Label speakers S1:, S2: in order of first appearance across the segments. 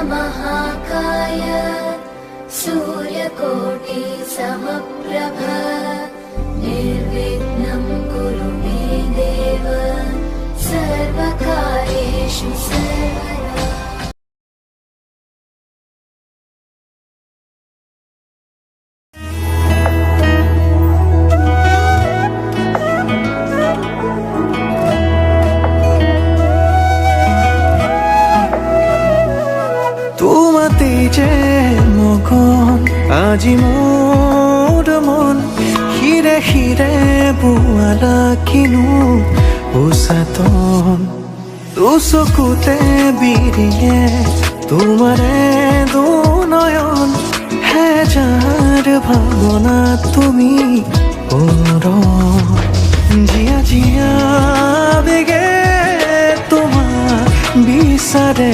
S1: महाकाय सूर्यकोटि समप्रभ निर्विघ्नं कुरु मे देव सर्वकार्येषु सर्वदा।
S2: যে মগন আজি মোৰ মন হিৰে হিৰে বোৱালা কিনো উচাতন তো চকুতে বিৰিয়ে তোমাৰে দুনয়ন হেজাৰ ভাৱনা তুমি জিয়া জিয়া বেগে তোমাক বিচাৰে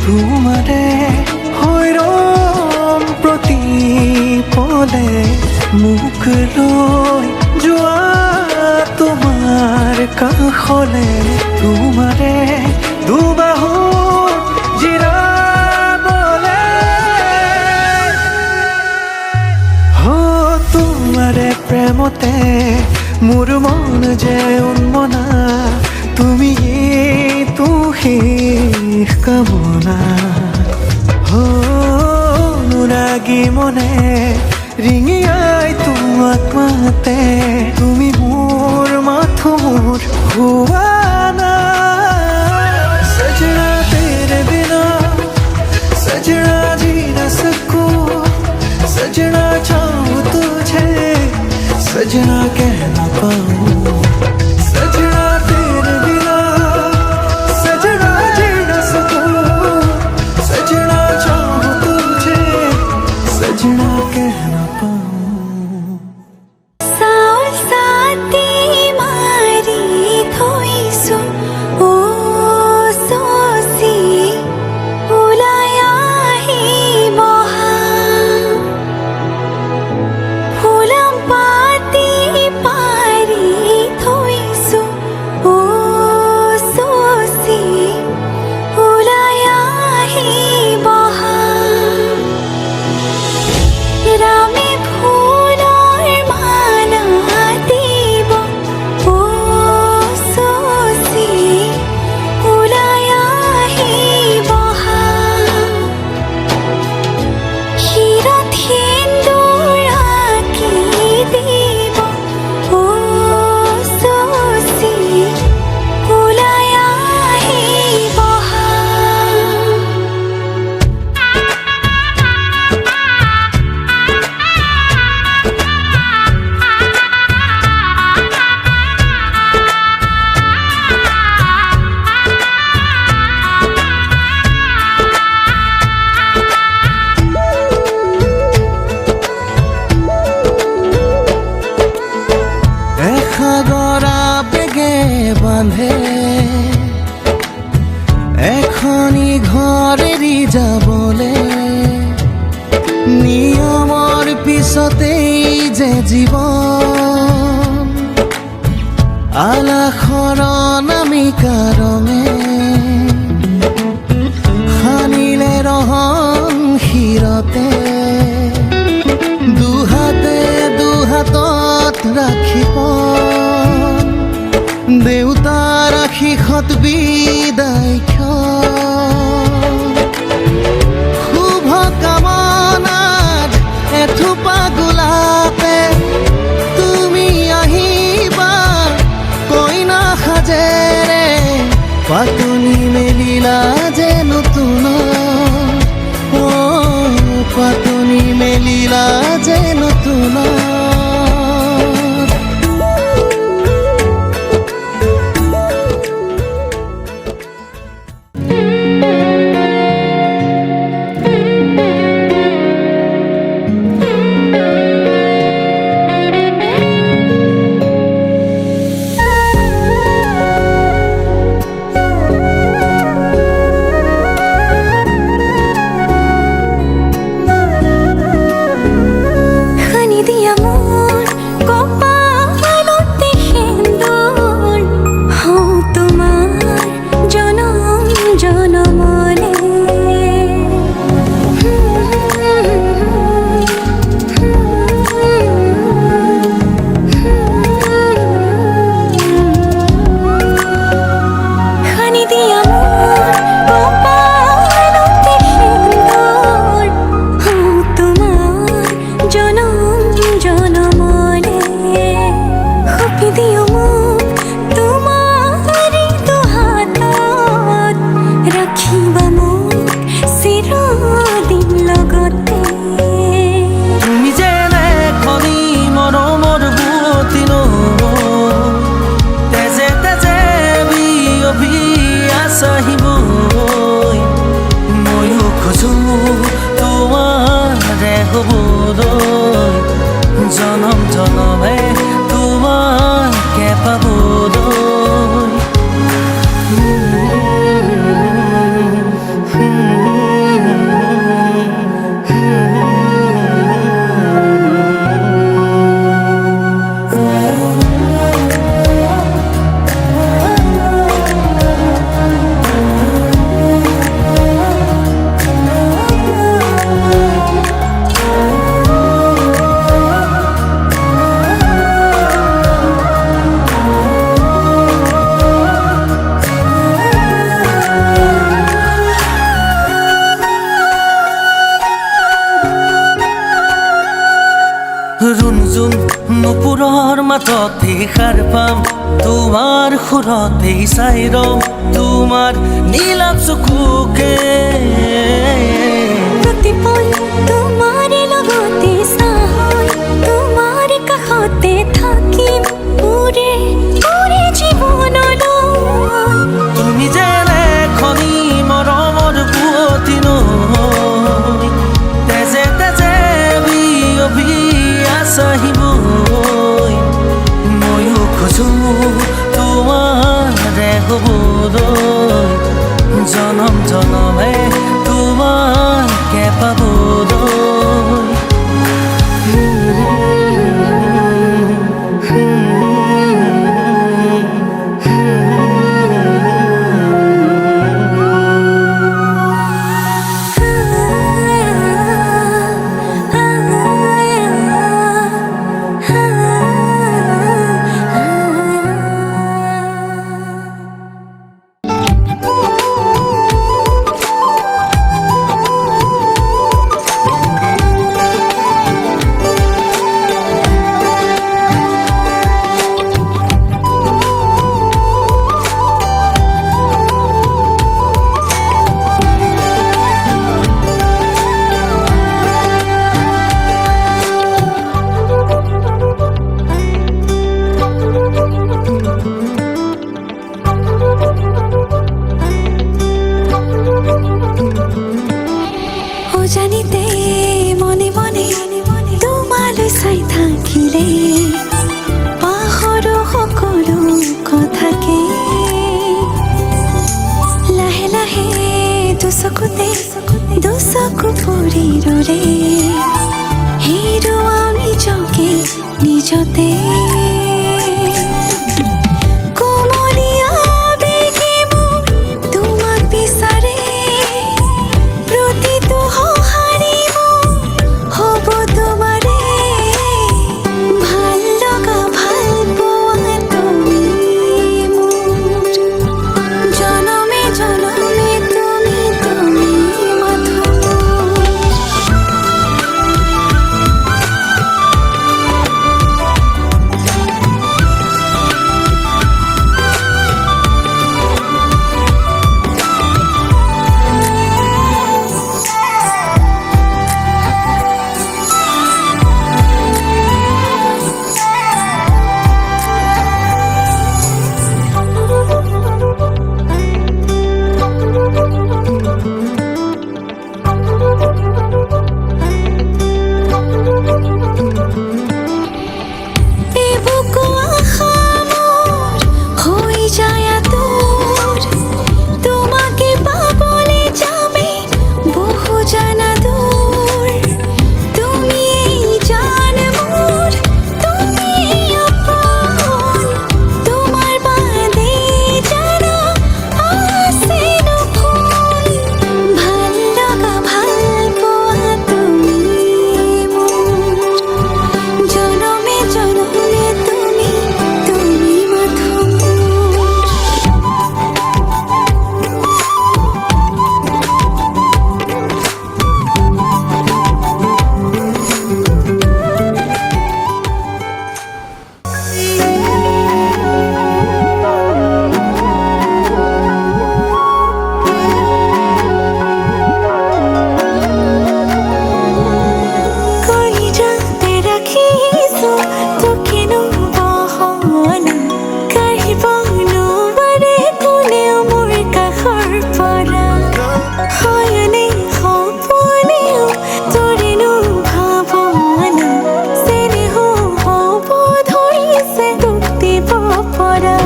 S2: তোমাৰে হৈৰম প্ৰতিপলে মুখ লৈ যোৱা তোমাৰ কাষলে তোমাৰে দুবাহুত জিৰাবলে তোমাৰে প্ৰেমতে মোৰ মন যে উন্মনা তুমি শেষ কামনা অনুৰাগী মনে ৰিঙিয়াই তোমাক মাতে তুমি মোৰ মাথো মোৰ হোৱা না সজনা তেৰে বিনা সজনা জি না सकूं सजना चाहूं तुझे सजना कह ना पाऊं सजना तेरे बिना सजना जी ना सकूं सजना चाहूं तुझे सजना कह ना पाऊं।
S1: साओ साती मारी थोईसु ओ सोसी उलाया ही मोहा फुलम पाती पारी थोईसु ओ सोसी उलाया ही मोहा रामे फूलोर माला देव ओ सोसी उलाया ही बहा हीरा थिंदुरा की देव ओ सोसी उलाया ही बहा।
S2: এসাগৰা বেগে বান্ধে এখনি ঘৰ এৰি যাবলে নিয়মৰ পিছতেই যে জীৱন আলাসৰ নামিকা ৰঙে সানিলে ৰহন শিৰতে দুহাতে দুহাতত ৰাখিব দেউতাৰ আশীষত বিদায় শুভ কামনাত এথোপা গোলাপে তুমি আহিবা কইনা সাজেৰে পাতনি মেলিলা যে নতুন পাতনি মেলিলা যে নতুন
S1: दिया ৰাখিবা মোক চিৰদিন লগতে
S2: তুমি যেনে খনি মৰমৰ বুৱতী নৈ তেজে তেজে বিয়পি আছাহিবৈ ময়ো খোজো তোমাৰে হ'বলৈ জনম জনমে তোমাকে পাবলৈ ৰুণজুন নুপুৰৰ মাততে সাৰ পাম তোমাৰ সুৰতে চাই ৰম তোমাৰ নীলাভ চকুকে
S1: প্ৰতিপল তোমাৰ লগতে চাই তোমাৰ কাষতে থাকিম পুৰে পুৰে জীৱনলৈ
S2: তুমি যেনে খনি মৰমৰ বুৱতী নৈ তেজে তেজে বিয়পি আছাহিবৈ ময়ো খোজো তোমাৰে হ'বলৈ জনম জনমে তোমাকে পাবলৈ
S1: জানিতে মনে মনে তোমালৈ চাই থাকিলে পাহৰো সকলো কথাকে লাহে লাহে দুচকুতে দুচকু পৰি ৰলে হেৰুৱাও নিজকে নিজতে পৰা হয়নে সপোনেও তোৰেনো ভাৱনা চেনেহ হ'ব ধৰিছে তোক দিব পৰা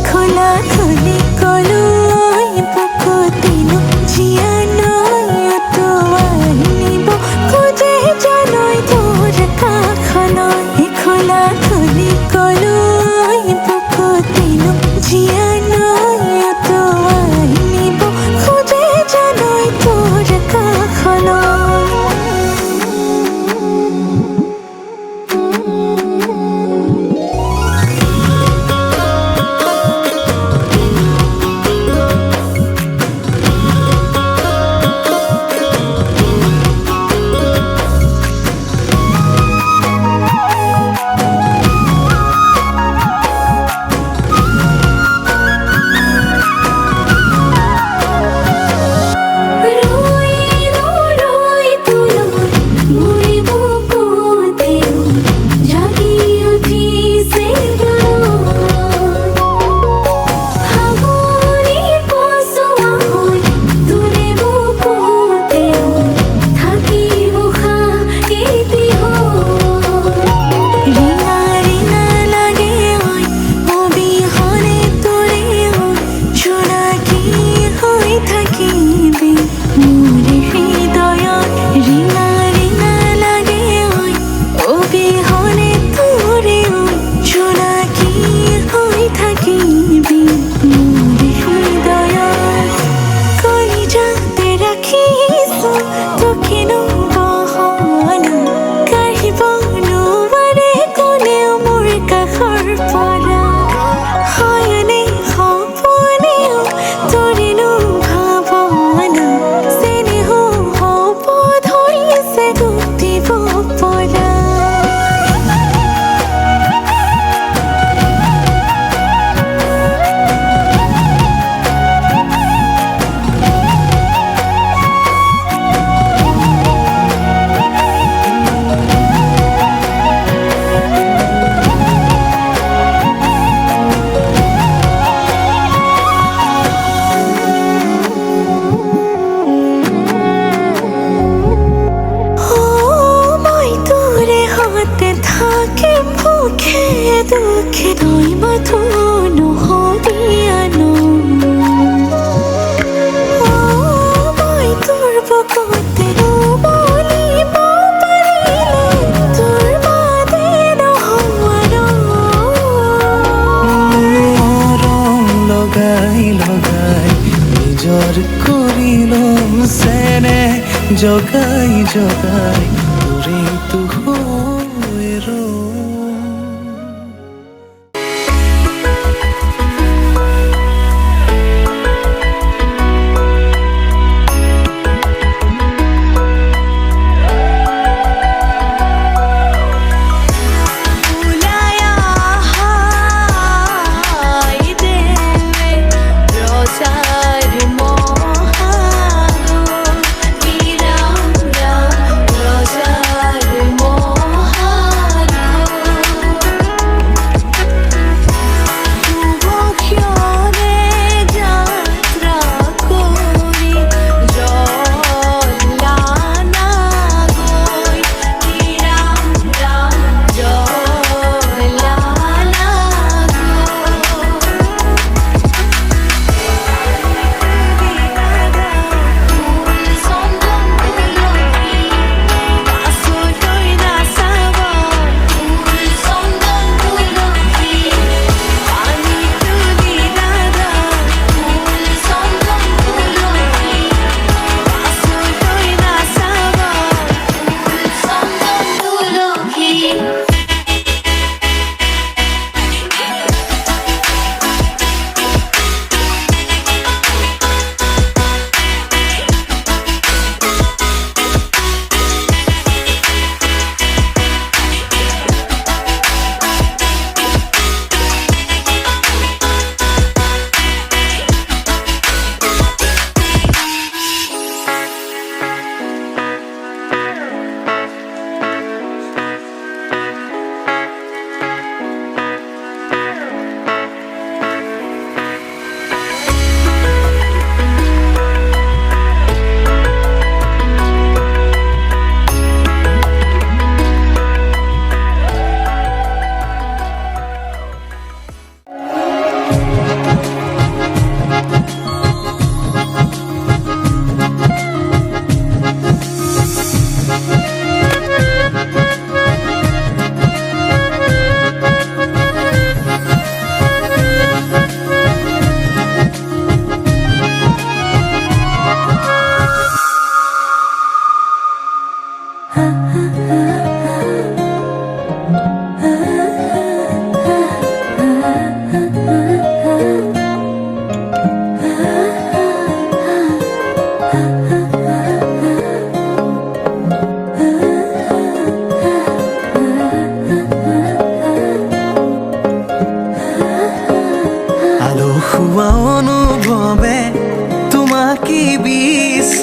S1: খোলা খুলি কলো বুকুতেনো জীয়া নৈ অতোৱাই নিব খোজে জানৈ তোৰ কাষলৈ খোলা খুলি কলো বুকুতেনো জীয়া নৈ অতোৱাই নিব খোজে জানৈ তোৰ কাষলৈ দুঃখে নয় মাথো নহদিয়ানো মই তোৰ বুকুতে বলিব পাৰিলে তোৰ বাদে নহোৱাৰো
S2: ৰং লগাই লগাই নিজৰ কৰি লম চেনে জগাই জগাই তোৰে তো হৈ ৰম
S1: More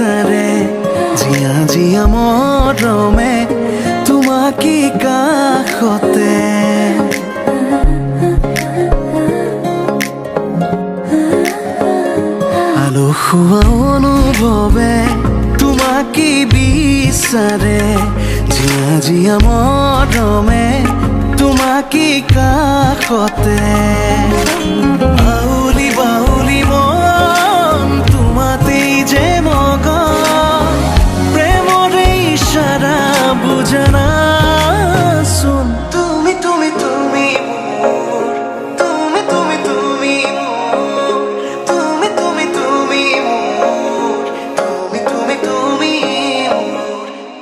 S2: বিচাৰে জিয়া জিয়া মৰমে তোমাকে কাষতে আলসুৱা অনুভৱে তোমাকে বিচাৰে জিয়া জিয়া মৰমে তোমাকে কাষতে আউলি বাউলি মন তোমাতেই যে মগন প্ৰেমৰে ইশাৰা বুজনা চোন তুমি তুমি তুমি মোৰ তুমি তুমি তুমি মোৰ তুমি তুমি তুমি মোৰ তুমি তুমি তুমি মোৰ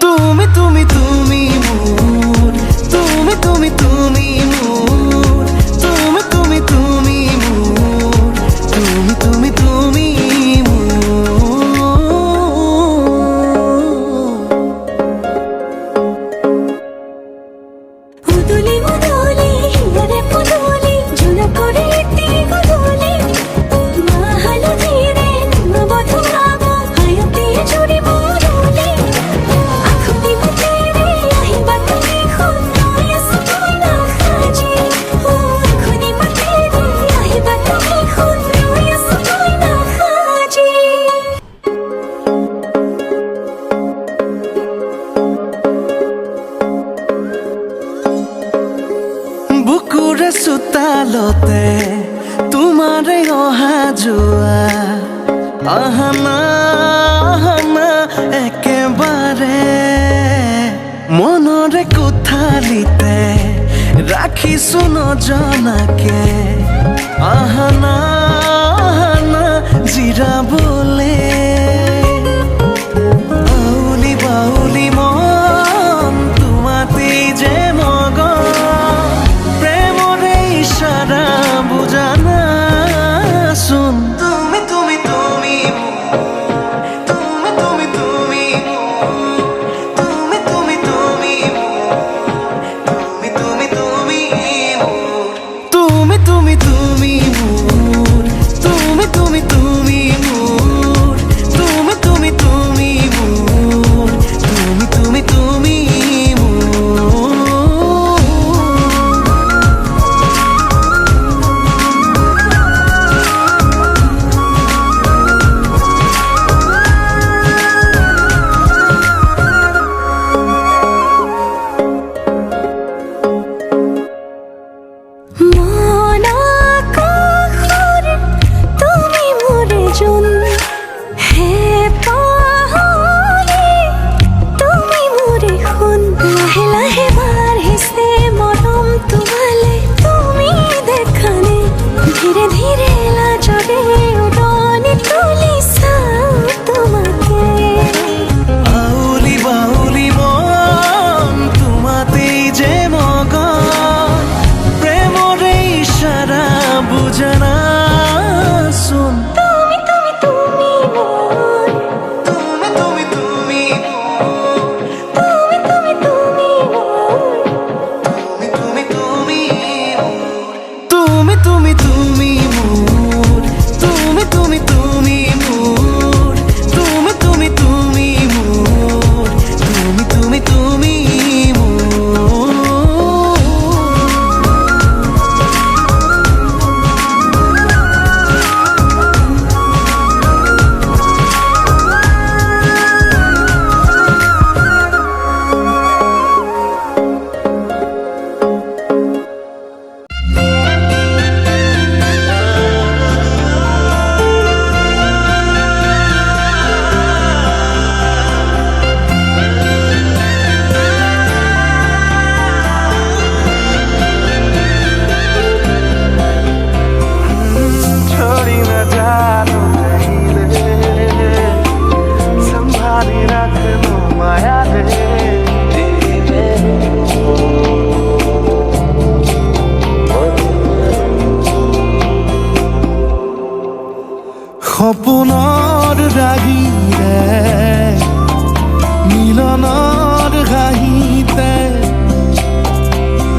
S2: তুমি তুমি তুমি মোৰ তুমি তুমি তুমি মোৰ তুমি তুমি তুমি মোৰ তুমি তুমি তুমি
S1: উদুলি উদুলি হিয়ারে পুদুলি ঝুনা করে তীর গুদুলি মাহালো ধীরে নবধ ভাব হায়তে জুড়ি মরুলি আখুতি মুতেরে আহিবা তুমি খুন নয়স তুই না খাজি আখুতি মুতেরে আহিবা তুমি খুন নয়স তুই না খাজি
S2: বুকুৰে চোতালতে তোমাৰে অহা যোৱা আহানা একেবাৰে মনৰে কোঠালিতে ৰাখিছো নজনাকে আহানা জিৰাবলে আউলি বাউলি মন তোমাতেই যে মগন প্ৰেমৰে ইশাৰা বুজানা চোন তুমি তুমি তুমি তুমি তুমি তুমি তুমি তুমি তুমি তুমি তুমি তুমি তুমি তুমি তুমি মোৰ তুমি তুমি তুমি মোৰ তুমি তুমি তুমি মোৰ তুমি তুমি তুমি মোৰ
S1: মন আকাশৰ তুমি মোৰে জোন হে পাহৰি তুমি মোৰে সোণ লাহে লাহে বাঢ়িছে মৰম তোমালে তুমি দেখানে ধীৰে ধীৰে লাজৰে উৰণি তুলি চাওঁ তোমাকে
S2: আউলি বাউলি মন তোমাতেই যে মগন প্ৰেমৰে ইশাৰা বুজনা চোন
S1: তুমি তুমি তুমি মোৰ
S2: তুমি তুমি তুমি
S1: তুমি তুমি তুমি মোৰ
S2: তুমি তুমি তুমি তুমি তুমি মোৰ তুমি তুমি তুমি মোৰ তুমি তুমি তুমি মোৰ তুমি তুমি তুমি মোৰ छोड़ी न जानो कहीं ले संभाली रख लो माया दे সপোনৰ ৰাগিৰে মিলনৰ ঘাঁহিতে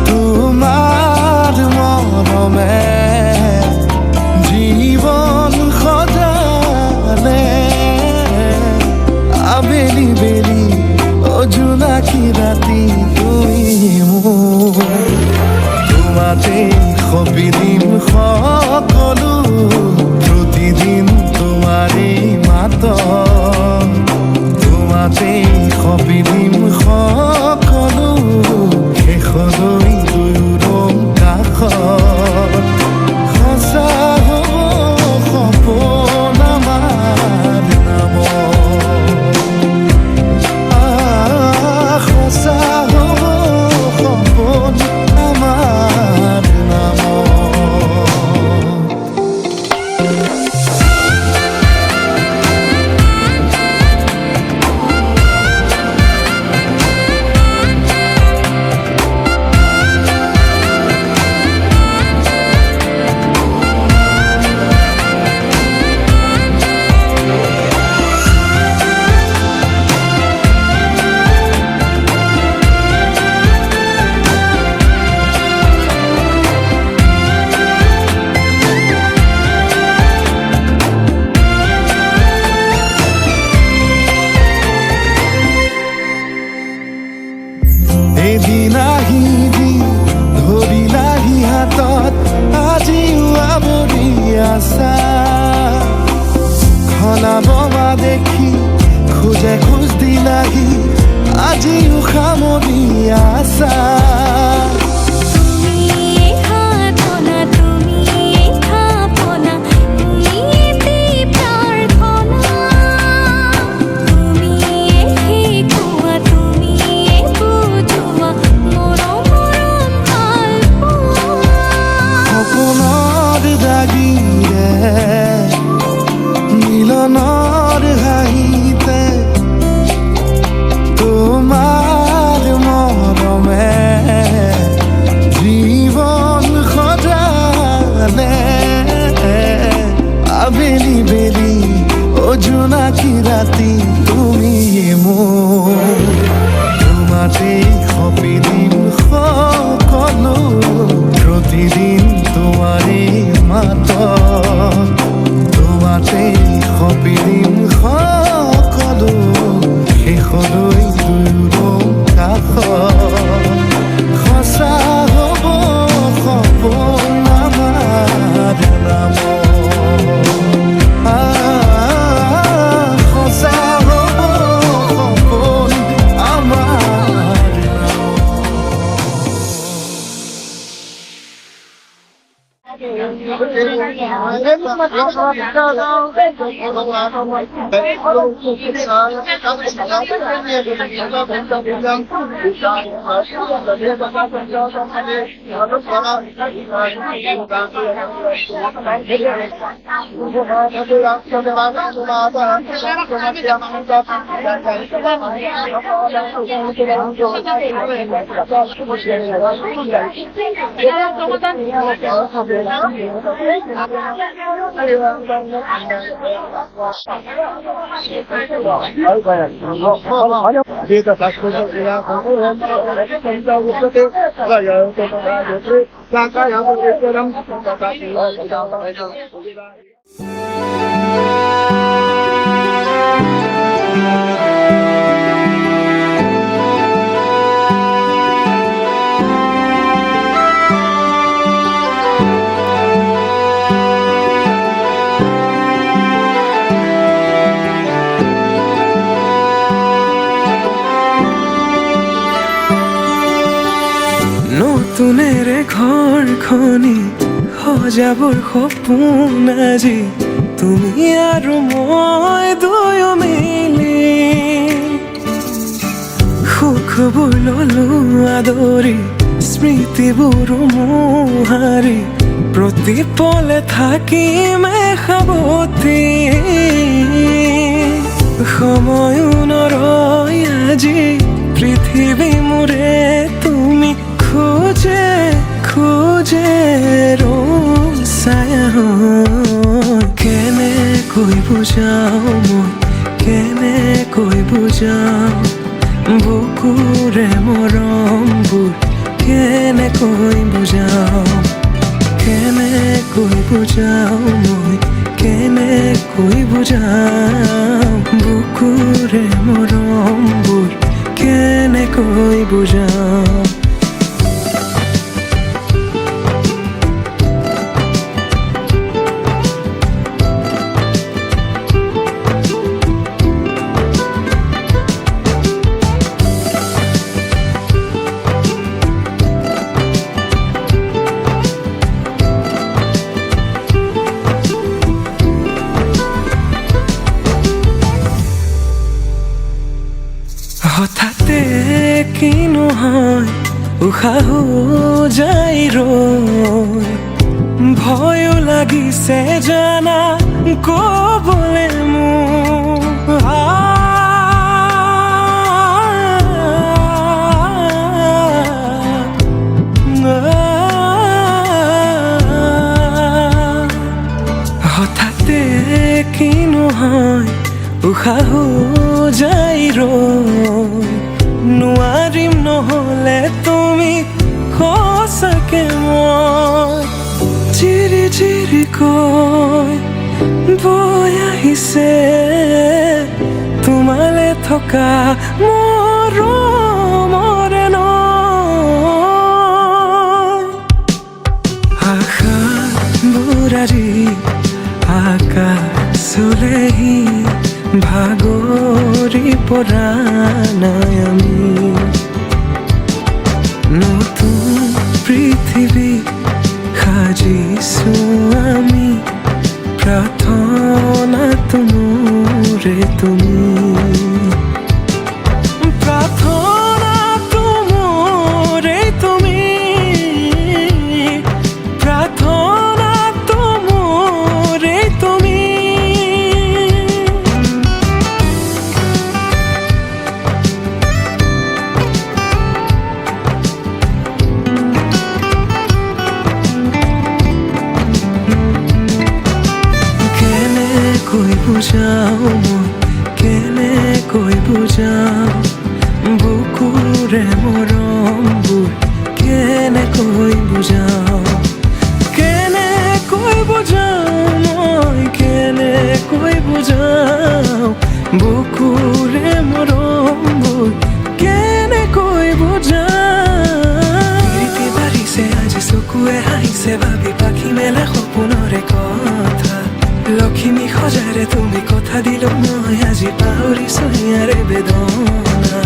S2: তোমাৰ মৰমে জীবন সজালে তোমাতেই সপি দিম সকলো শেষলৈ দুয়োৰম কাষত সঁচা হ'ব সপোন আমাৰ নামত সঁচা হ'ব সপোন আমাৰ নামত এদিন আহিবি ধৰিলাহি হাতত আজিও আৱৰি আছা খলাববা দেখি খোজে খোজ দিলাহি আজিও সামৰি আছা
S1: তুমি খাতনা তুমি খাপনা তুমি প্রার্থনা তুমি শিকোৱা তুমি বুজোৱা মৰম
S2: সপোনৰ দাগিৰে মিলনৰ হাঁহিতে তোমাৰ মৰমে জীৱন সজালে আবেলি বেলি অজোনাকি ৰাতি তুমিয়ে মোৰ তোমাতেই সপি দিম সকলো প্ৰতিদিন তোমাৰে মাতত তোমাতেই সপি দিম সকলো শেষলৈ দুয়োৰম কাষত সঁচা হ'ব সপোন আমাৰ নামত সঁচা হ'ব সপোন আমাৰ নতুনেৰে ঘৰখনি সজাবৰ সপোন আজি তুমি আৰু মই দুয়ো মিলি সুখবোৰ ললো আদৰি স্মৃতিবোৰ মোহাৰি প্ৰতি পলে থাকিম সাৱতি সময়ো নৰয় আজি পৃথিৱী মোৰে তুমি খোজে খোজে ছায়া কেনেকৈ বুজাওঁ মই কেনেকৈ বুজাওঁ বুকুৰে মৰমবোৰ কেনেকৈ বুজাওঁ কেনেকৈ বুজাওঁ মই কেনেকৈ বুজাওঁ বুকুৰে মৰমবোৰ কেনেকৈ বুজাওঁ
S3: হঠাতে কিনো হয় উশাহো যাই ৰৈ ভয়ো লাগিছে জানা কবলে মোৰ হঠাতে কিনো হয় উশাহো যাই ৰৈ নোৱাৰিম নহলে তুমি সঁচাকে মই চিৰি চিৰিকৈ বৈ আহিছে তোমালে থকা মৰমৰে নৈ আশাবোৰ আজি আকাশলেহি ভাগৰি পৰা নাই আমি নতুন পৃথিৱী সাজিছো আমি প্ৰাৰ্থনাটো মোৰে তুমি প্ৰাৰ্থনাটো মোৰে তুমি প্ৰাৰ্থনাটো মোৰে তুমি কেনেকৈ বুজাও মই কেনেকৈ বুজাও বুকুৰে মৰমবোৰ কেনেকৈ বুজাও কেনেকৈ বুজাও মই কেনেকৈ বুজাও বুকুৰে মৰমবোৰ কেনেকৈ বুজাও প্ৰীতি বাঢ়িছে আজি চকুৱে হাঁহিছে ভাবি পাখি মেলা সপোনৰে কথা লক্ষ্মী সজাৰে তুমি কথা দিলো মই আজি পাহৰিছো ইয়াৰে বেদনা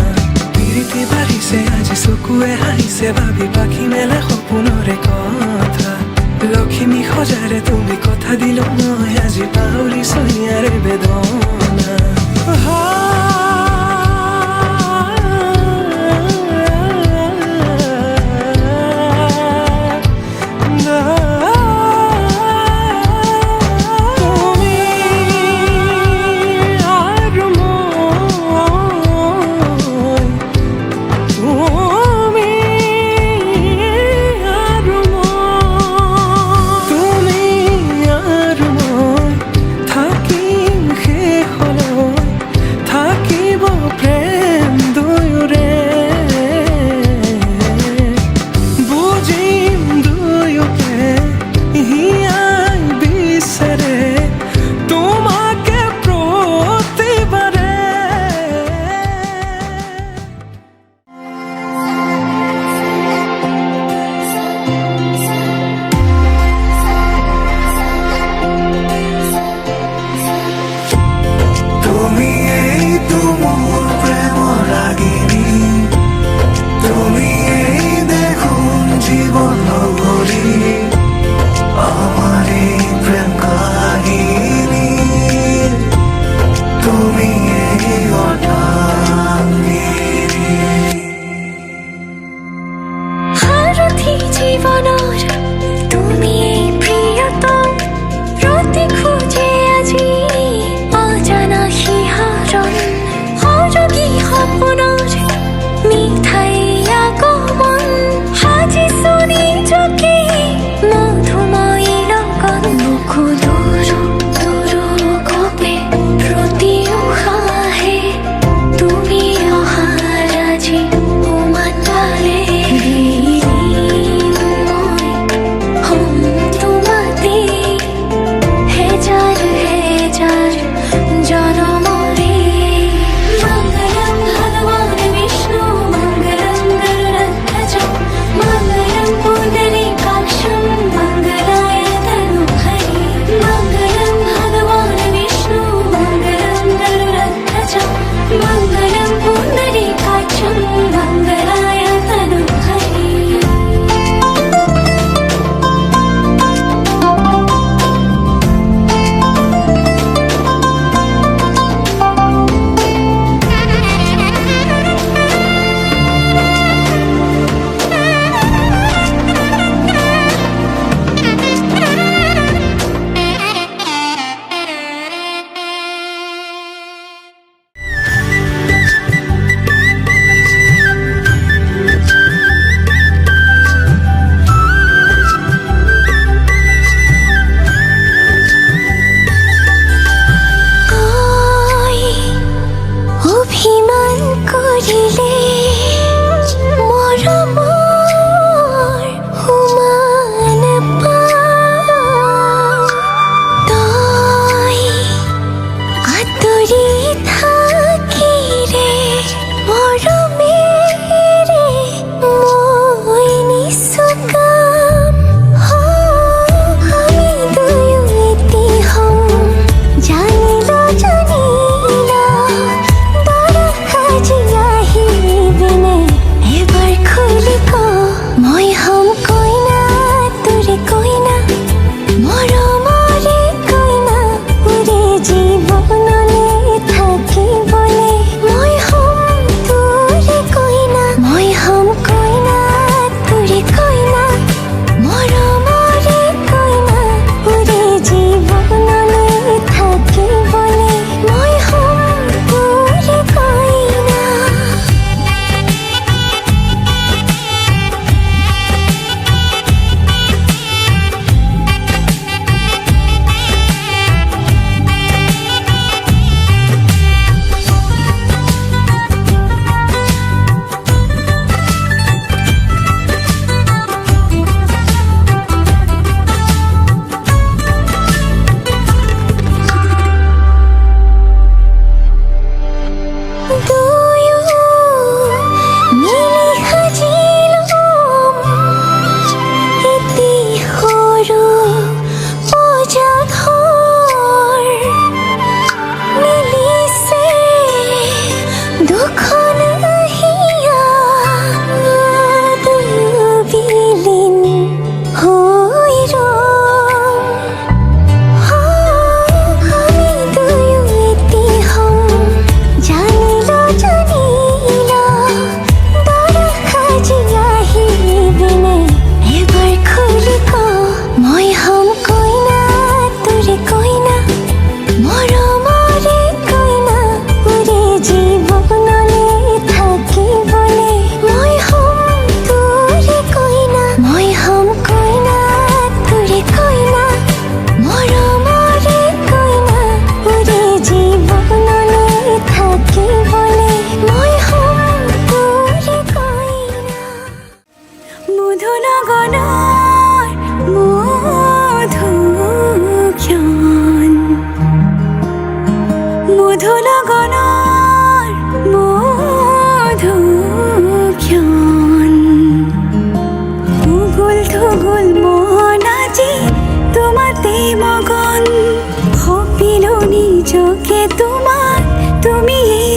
S3: প্ৰীতি বাঢ়িছে আজি চকুৱে হাঁহিছে ভাবি পাখি মেলা সপোনৰে কথা লক্ষ্মী সজাৰে তুমি কথা দিলো মই আজি পাহৰিছো ইয়াৰে বেদনা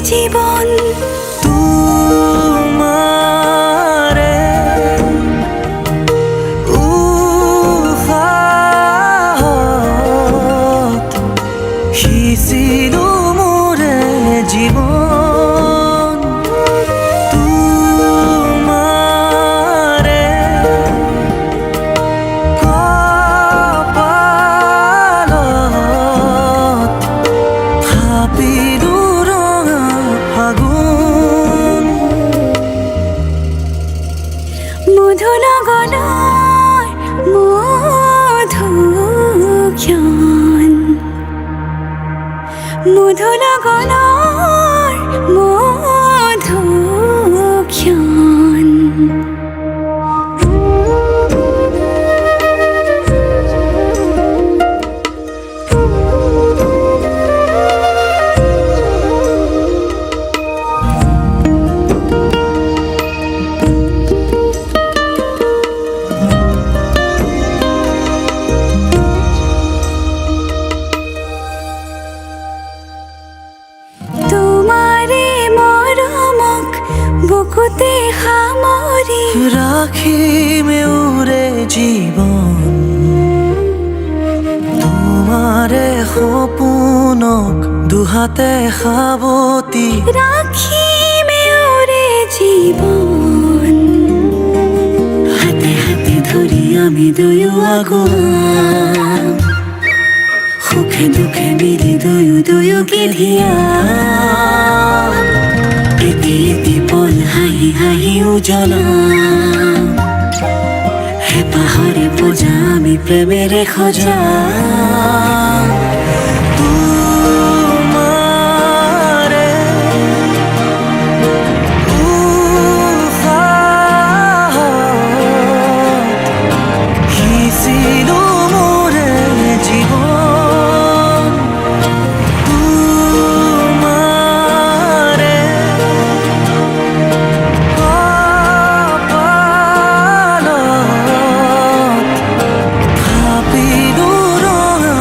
S1: জীবন
S3: তোমারে উহাত সিঁচিলো মোৰে জীৱন তোমাৰে কপালত থাপিলো ৰঙা ফাগুন
S1: মধু লগনৰ মধুক্ষণ মধু লগনৰ মধুক্ষণ তোমাৰে মৰমক বুকুতে সামৰি
S3: ৰাখিমে উৰে জীৱন তোমাৰে সপোনক দুহাতে সাৱটি
S1: ৰাখিমে ওৰে জীৱন হাতে হাতে ধৰি আমি দুয়ো আগুৱাম সুখে দুখে মিলি দুয়োকে ধিয়াম এটি এটি পল হাঁহি হাঁহি উজ্বলাম হেঁপাহৰে পূজা আমি প্ৰেমেৰে সজাম
S3: তোমাৰে উহাত সিঁচিলো মোৰে জীৱন তোমাৰে কপালত থাপিলো ৰঙা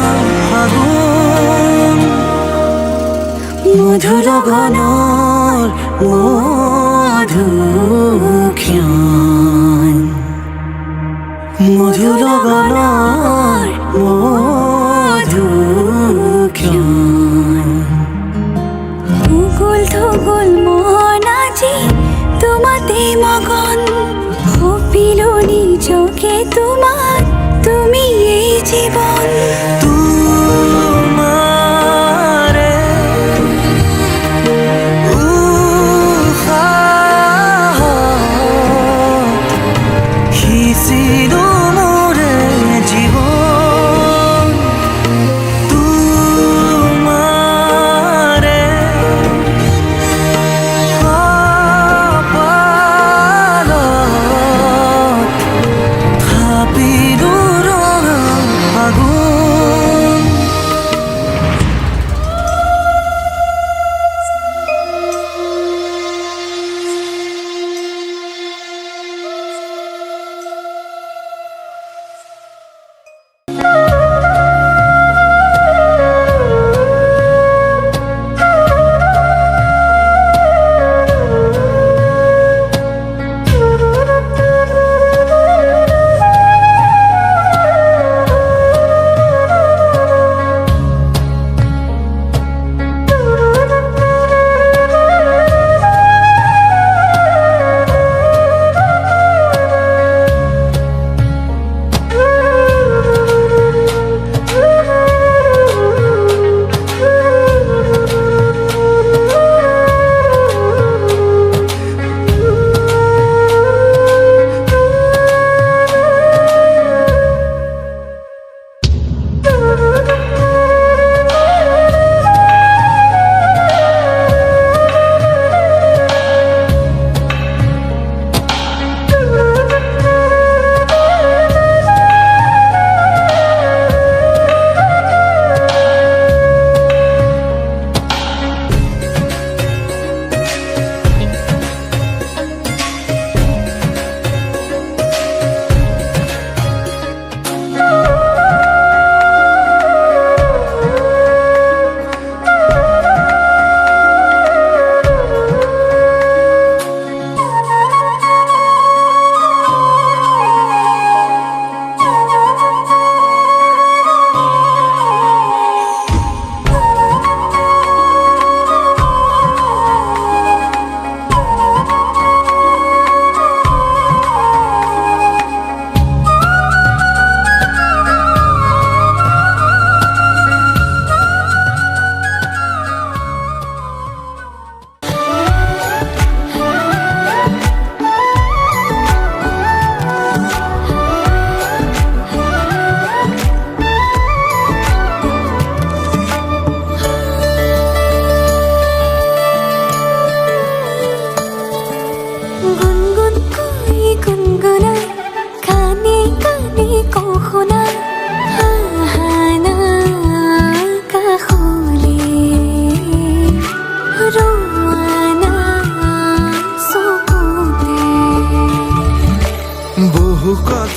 S3: ফাগুন
S1: মধু লগনৰ মধুক্ষণ
S3: মধু লগনৰ
S1: মধুক্ষণ উগুল থুগুল মন আজি তোমাতে মগন সপিলো নিজকে তোমাত তুমি এই জীৱন
S3: তোমাৰে উহাত সিঁচিলো মোৰে জীৱন তোমাৰে কপালত থাপিলো ৰঙা ফাগুন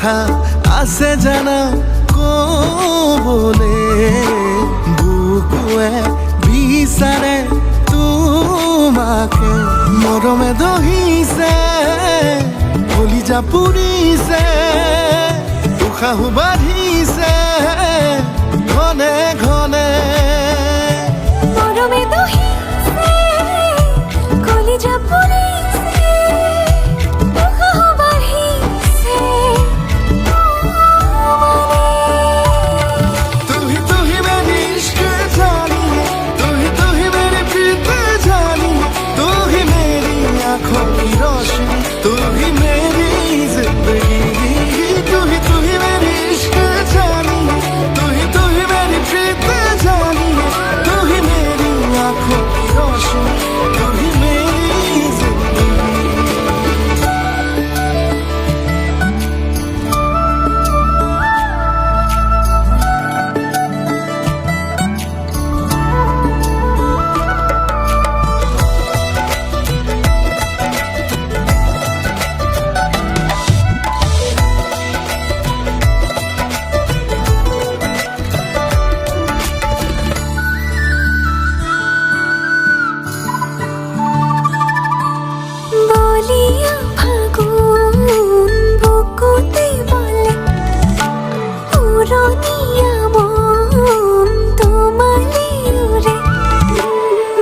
S2: কথা আছে জানা কবলে বুকুৱে বিচাৰে তোমাকে মৰমে দহিছে কলিজা পুৰিছে উশাহ বাঢ়িছে ঘনে ঘনে
S1: মৰমে দহিছে কলিজা পুৰিছে উশাহ বাঢ়িছে
S2: तू ही मेरी इश्क जानी तू ही मेरी प्रीत जानी तू ही मेरी आंखों की रोशनी तू ही मेरी जिंदगी तू ही मेरी इश्क जानी तू ही मेरी प्रीत जानी तू ही मेरी आंखों की रोशनी तू ही मेरी जिंदगी
S1: বলিয়া ফাগুন বুকুতে বলে উড়নিয়া মন তোমালে উড়ে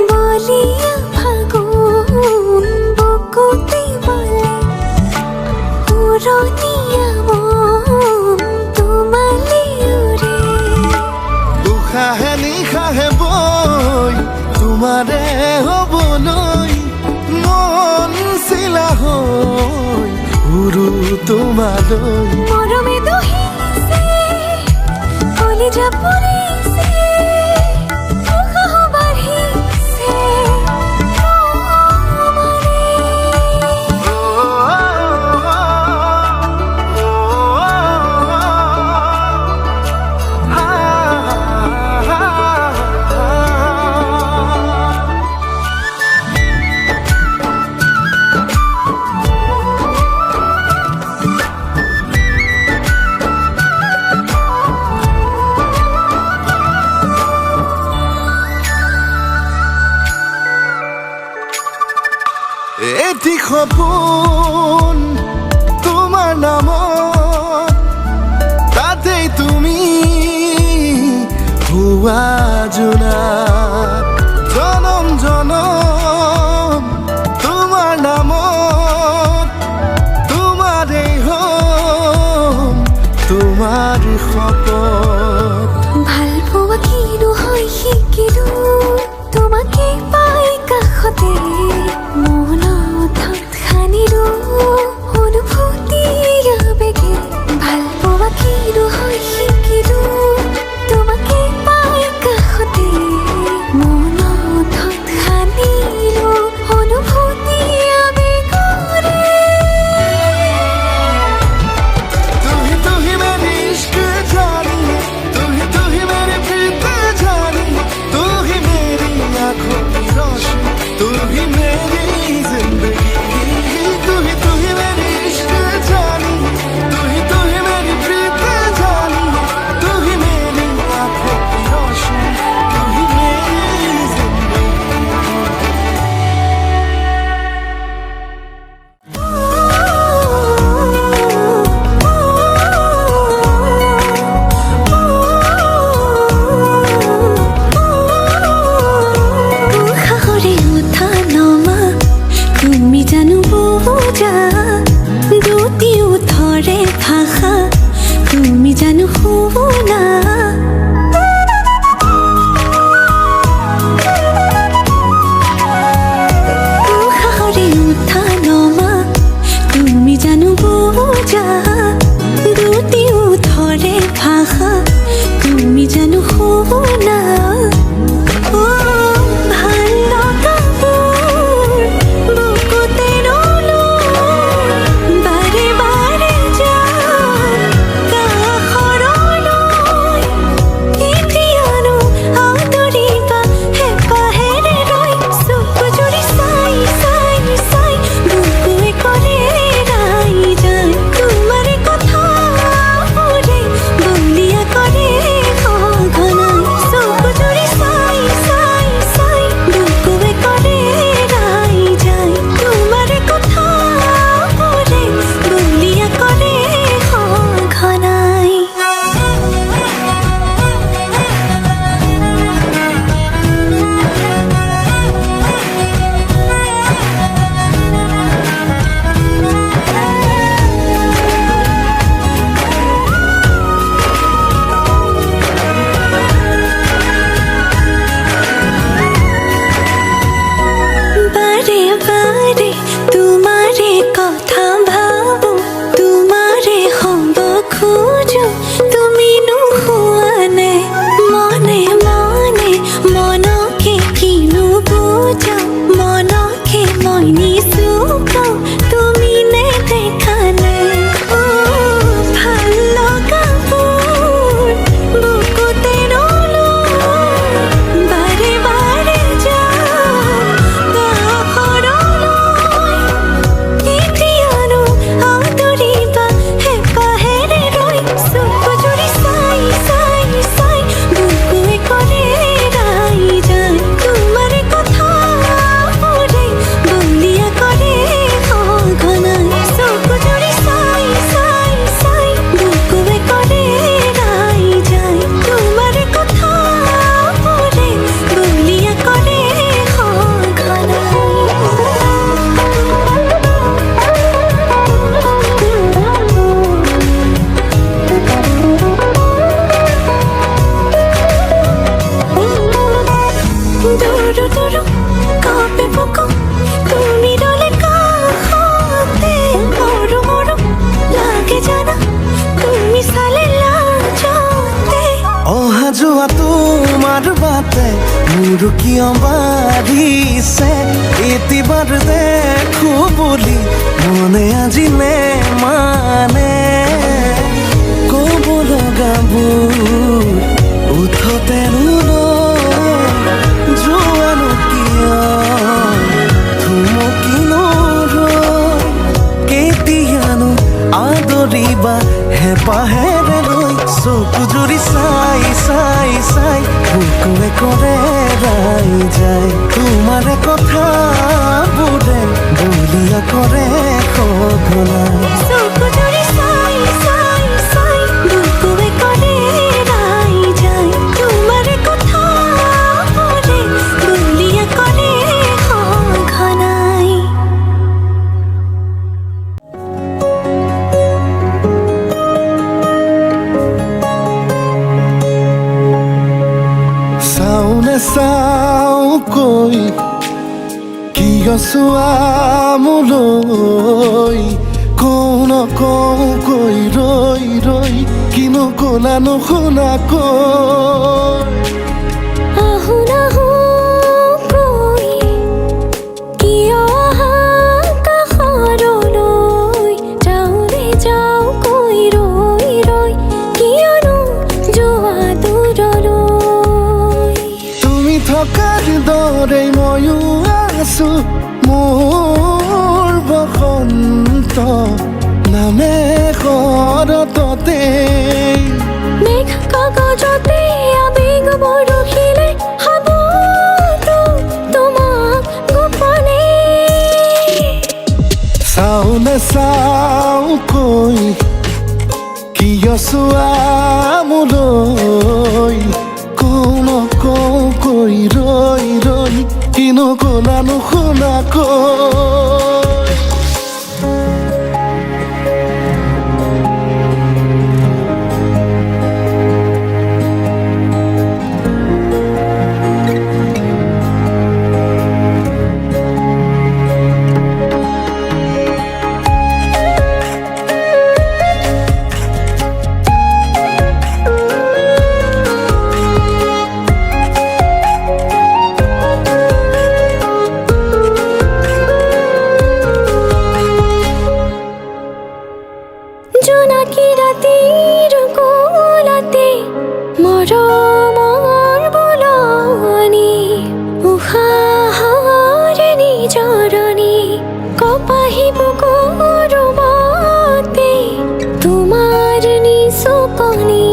S1: বলিয়া ফাগুন বুকুতে বলে উড়নিয়া মন তোমালে উড়ে
S2: উশাহে নিশাহে বৈ তোমাৰে হ'বলৈ মন চিলা হৈ উৰু তোমালৈ
S1: মৰমে দহিছে কলিজা পুৰিছে উশাহ বাঢ়িছে
S2: এটি সপোন তোমাৰ নামত তাতেই তুমি হোৱা জোনাক জনম জনম তোমাৰ নামত তোমাৰেই হ'ম তোমাৰ শপত
S1: ভাল পোৱা কিনো হয় শিকিলো তোমাকে পাই কাষতে মনত সানিলো অনুভূতি আবেগে ভাল পোৱা কিনো হয় শিকিলো তোমাকে পাই কাষতে
S3: কিয় বাঢ়িছে এতিবাৰ দেখো বুলি মনে আজিলে মানে ক'ব লগাবোৰ উঠতে যোৱানো কিয় থুমকিনো কেতিয়ানো আদৰিবা হেঁপাহেৰে লৈ চকু জুৰি চাই চাই চাই বুকুৱে কৰে ৰাই যায় তোমাৰে কথাবোৰে বলিয়া কৰে সঘনাই
S1: চকু জুৰি চাই চাই চাই বুকুৱে কৰে ৰাই যায় তোমাৰ কথাবোৰে বলিয়া কৰে সঘনাই।
S2: চাওনে চাওকৈ কিয় চোৱা মোলৈ কওঁ নকওঁকৈ ৰৈ ৰৈ কিনো ক'লা নুশুনাকৈ
S1: আহো নাহো কৈ কিয় আহা কাষৰলৈ যাওঁৰে যাওঁ কৈ ৰৈ ৰৈ কিয়নো যোৱা দূৰলৈ
S2: তুমি থকাৰ দৰে ময়ো আছো মোৰ বসন্ত নামে শৰততে
S1: মেঘ কাগজতে আবেগ বৰষিলে হাবতো তোমাক গোপনে
S2: চাওনে চাওকৈ কিয় চোৱা মোলৈ কওঁ নকওঁকৈ ৰৈ ৰৈ কিনো ক'লা নুশুনাকৈ
S1: জোনাকী ৰাতিৰ কোলাতে মৰমৰ বোলনি উশাহৰে নিজৰণি কপাহী বুকুৰ মতে তোমাৰ নিচুকনি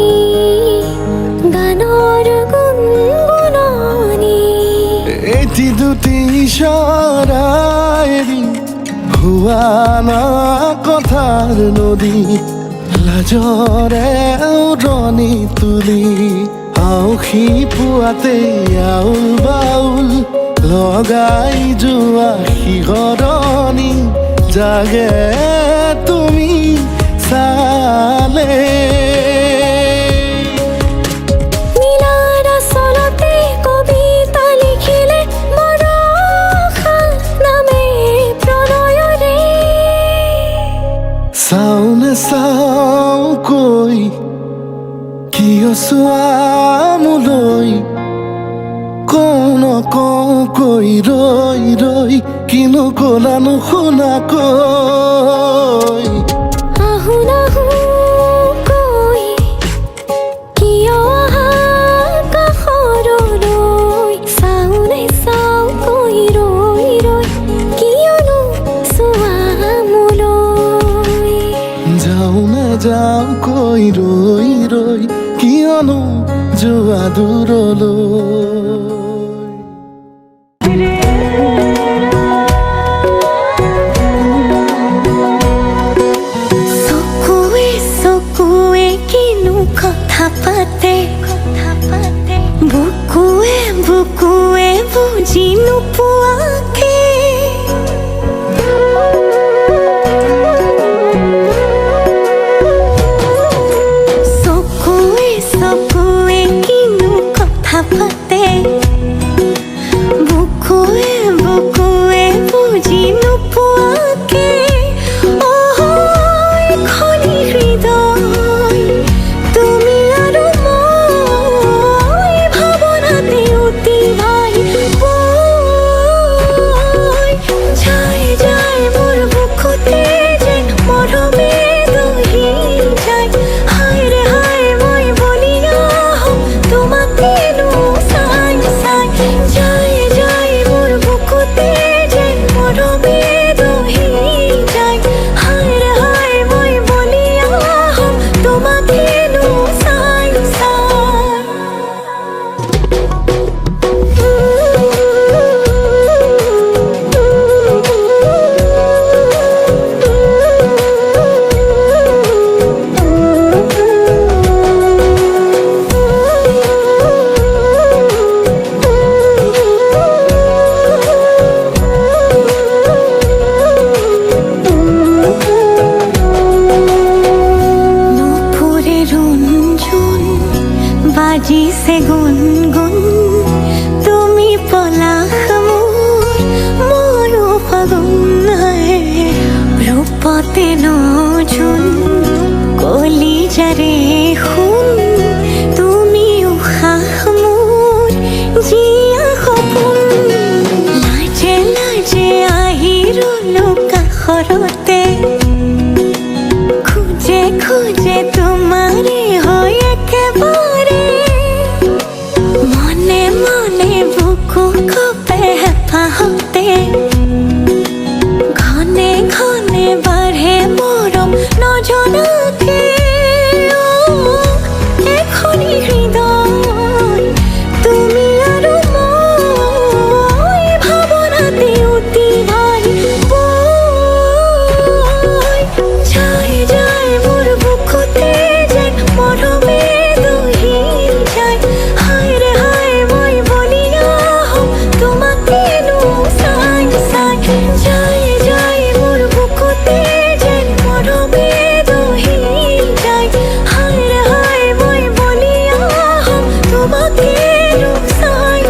S1: গানৰ গুণগুণনি
S2: এটি দুটি ইশাৰায়েদি হোৱা না কথাৰ নদী লাজৰে উৰণি তুলি আউসী পুৱাতে আউল বাউল লগাই যোৱা শিহৰণি জাগে তুমি চালে
S1: নীলাৰ আচলতে কবিতা লিখিলে বৰষা নামে প্ৰণয়ৰে
S2: চাওনে চাওকৈ কিয় চোৱা মোলৈ কওঁ নকওঁকৈ ৰৈ ৰৈ কিনো ক'লা নুশুনাকৈ
S1: আহো নাহো কৈ কিয় আহা কাষৰলৈ চাওনে চাওঁকৈ ৰৈ ৰৈ কিয়নো চোৱা মোলৈ
S2: যাওঁ নাযাওঁকৈ ৰৈ ৰৈ কিয়নো যোৱা দূৰলৈ
S1: চকুৱে চকুৱে কিনো কথা পাতে বুকুৱে বুকুৱে বুজি নোপোৱাকে চকুৱে চকুৱে কিনো কথা পাতে হাতে নজুন কলি যারে শুন তুমি উশাহ মোৰ জিয়া সপোন লাজে লাজে আহি ৰলো কাষৰতে খুজে খুজে তোমাৰে হয় একেবাৰে মনে মনে বুকু কপে হেঁপাহতে ঘনে ঘনে বাঢ়ে মৰম নজনাকে এখনি হৃদয় তুমি আৰু মই ভাৱনাতে উটি ভাই যায় যায় মোৰ বুকুতে যেন মৰমে দহি যায় হায় ৰে হায় মই বলিয়া হম তোমাকেনো চাই চাই যায় যায় মোৰ বুকুতে যেন মৰমে দহি যায় হায় ৰে হায় মই বলিয়া হম তোমাকেনো চাই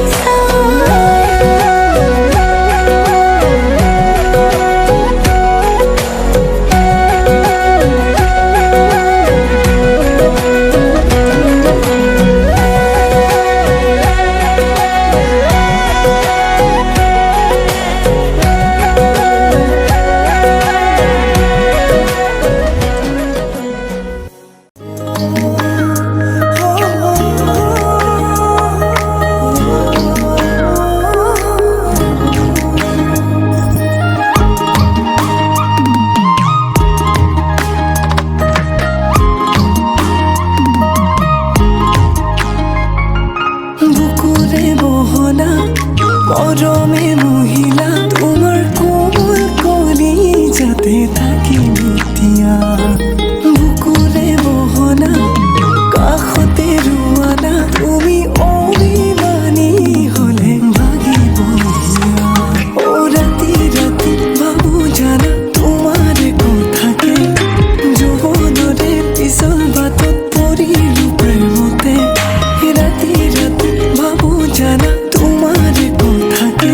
S3: বুকুৰে বহনা মৰমে মহিলা তোমাৰ কোমল কলি যাতে থাকি এতিয়া বুকুৰে বহনা কাষতে ৰোৱানা তুমি অভিমানী হলে ভাগিব অ ৰাতি ৰাতি ভাবো জানা তোমাৰ কথাকে যৌৱনৰে পিছল বাটত পৰিলো প্ৰেমতে ৰাতি ৰাতি ভাবো জানা তোমাৰ কথাকে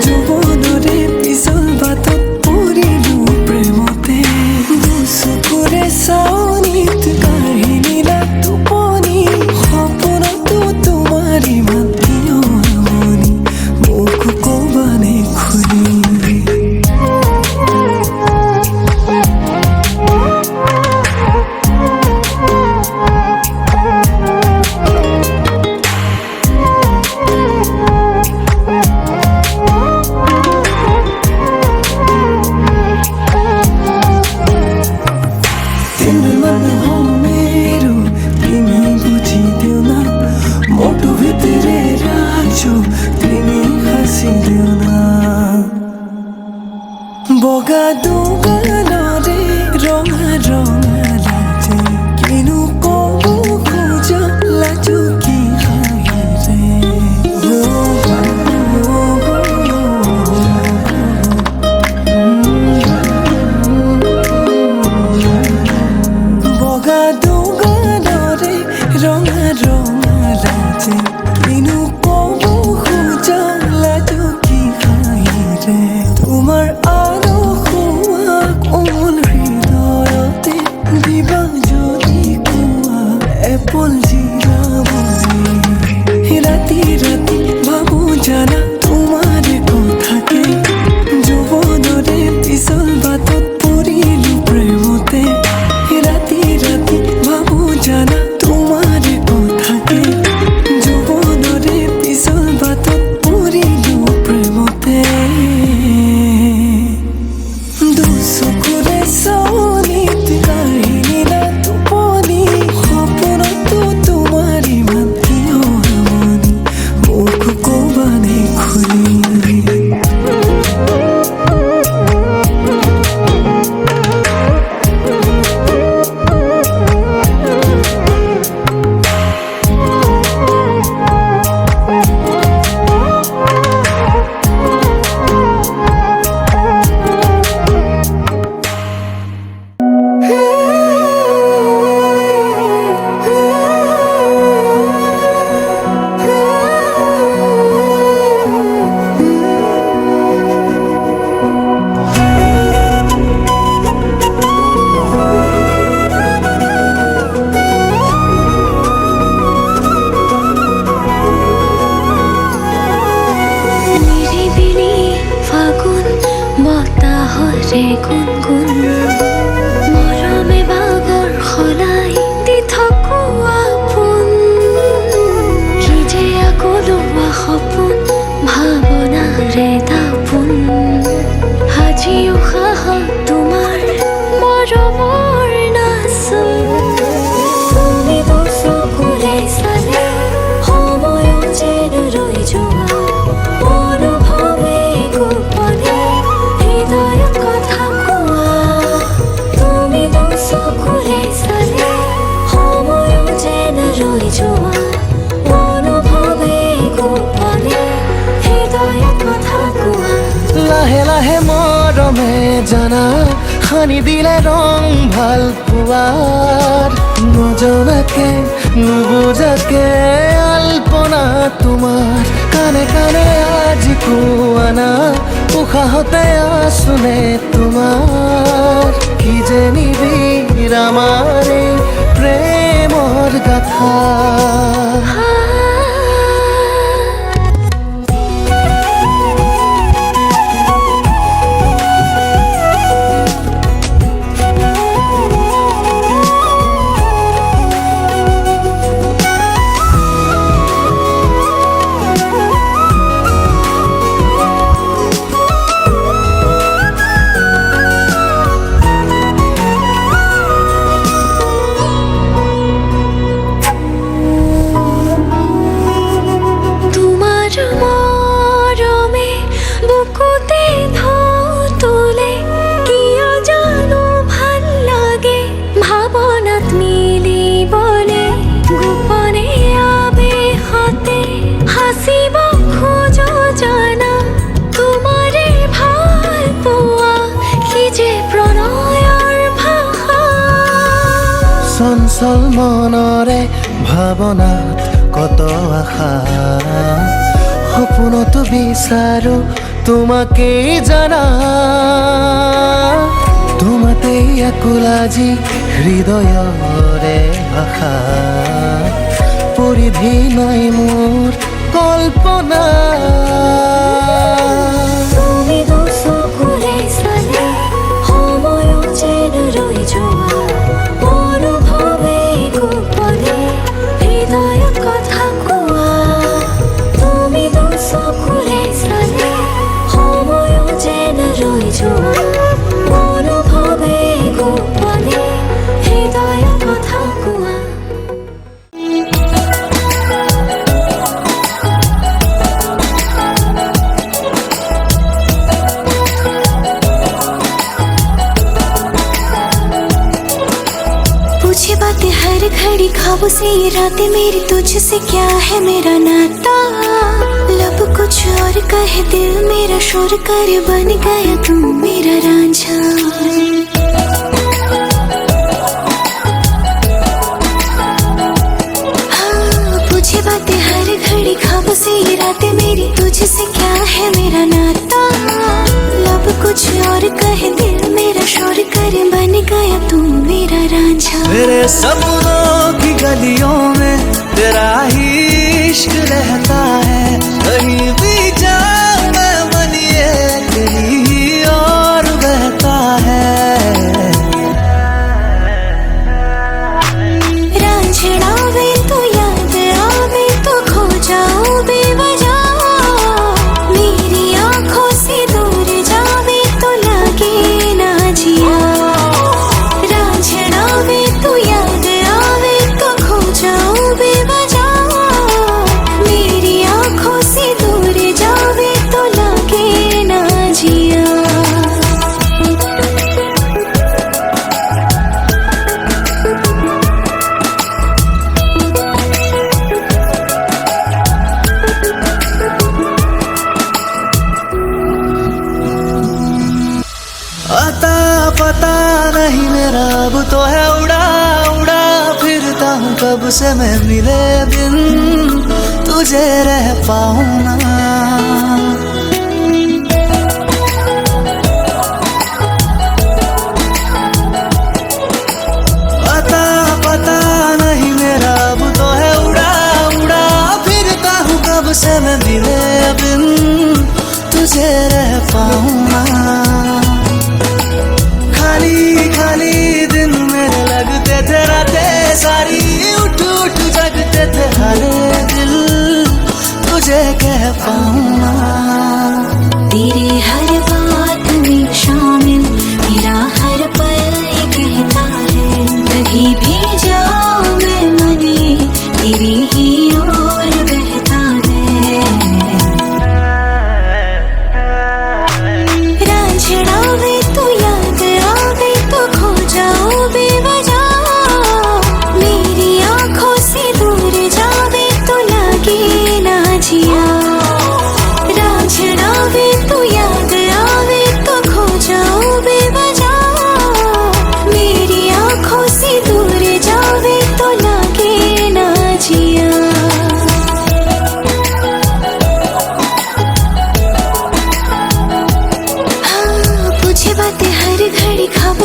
S3: যৌৱনৰে পিছল বাটত পৰিলো প্ৰেমতে চকুৰে চাৱনিত কাহিনীলা টোপনি সপোনতো তোমাৰ ইমান প্ৰিয় আমনি মোক কবানে খুলি বগা দুগানৰে ৰঙা ৰঙা লাজে কিনো কব খোজা লাজো কি হাঁহিৰে বগা দুগানৰে ৰঙা ৰঙা লাজে কিনো কব খোজা লাজো কি হাঁহিৰে তোমাৰ কোমল হৃদয়তে দিবা যদি কোৱা এপল জিৰা বুজি ৰাতি ৰাতি ভাবো জানা তোমাৰ কথাকে যৌৱনৰে পিছল বাটত পৰিলো প্ৰেমতে ৰাতি ৰাতি ভাবো জানা তোমাৰ কথাকে যৌৱনৰে পিছল বাটত পৰিলো প্ৰেমতে
S1: ৰে গুণগুণ মৰমে বাগৰ সলাই দি থাকো আপোন কি যে আকলোৱা সপোন ভাৱনাৰে দাপোন আজি উশাহত তোমাৰ মৰমৰ নাচোন তুমি মোৰ চকুৰে চালে সময়ো যেন ৰৈ যোৱা অনুভৱে গোপনে হৃদয়ত কথা কোৱা তুমি মোৰ চকুৰে চালে সময়ো যেন ৰৈ যোৱা অনুভৱে গোপনে হৃদয়ত কথা কোৱা
S3: লাহে লাহে মৰমে জানা সানি দিলে ৰং ভাল পোৱাৰ নজনাকে নুবুজাকে আলপনা তোমাৰ কানে কানে আজি কোৱা না উশাহতে আছোনে তোমাৰ কি যে নিবিড় আমাৰ এই প্ৰেমৰ গাথা চঞ্চল মনৰে ভাৱনাত কত আশা সপোনতো বিচাৰো তোমাকেই জানা তোমাতেই আকুল আজি হৃদয়ৰে ভাষা পৰিধি নাই মোৰ কল্পনা
S1: তুমি মোৰ চকুৰে চালে সময়ো যেন ৰৈ যোৱা অনুভৱে গোপনে হৃদয়ত কথা কোৱা তুমি মোৰ চকুৰে চালে সময়ো যেন ৰৈ যোৱা অনুভৱে গোপনে হৃদয়ত কথা কোৱা पूछे बातें हर घड़ी ख्वाबों से ये रातें मेरी तुझसे क्या है मेरा नाता लब कुछ और कहे दिल मेरा शोर कर बन गया तू मेरा रांझा हाँ पूछे बातें हर घड़ी ख्वाबों से ये रातें मेरी तुझसे क्या है मेरा नाता लब कुछ और कहे दिल मेरा शोर कर बन गया तू मेरा रांझा
S3: मेरे सपनों की गलियों में तेरा ही इश्क रहता है कहीं भी जाऊं मैं मन ये तेरी ही और बहता है
S1: रांझना वे तो याद आवे तो खो जाऊं बेवजह मेरी आंखों से दूर जावे तो लगे ना जिया रांझना वे तो याद आवे तो खो जाऊं बेवजह मेरी आंखों से दूर जावे तो लगे ना जिया
S3: आता पता नहीं मेरा अब तो है उड़ा उड़ा फिरता हूँ कब से मैं मिले बिन तुझे रह पाऊँ ना आता पता नहीं मेरा अब तो है उड़ा उड़ा फिरता हूँ कब से मैं मिले बिन तुझे रह पाऊँ ना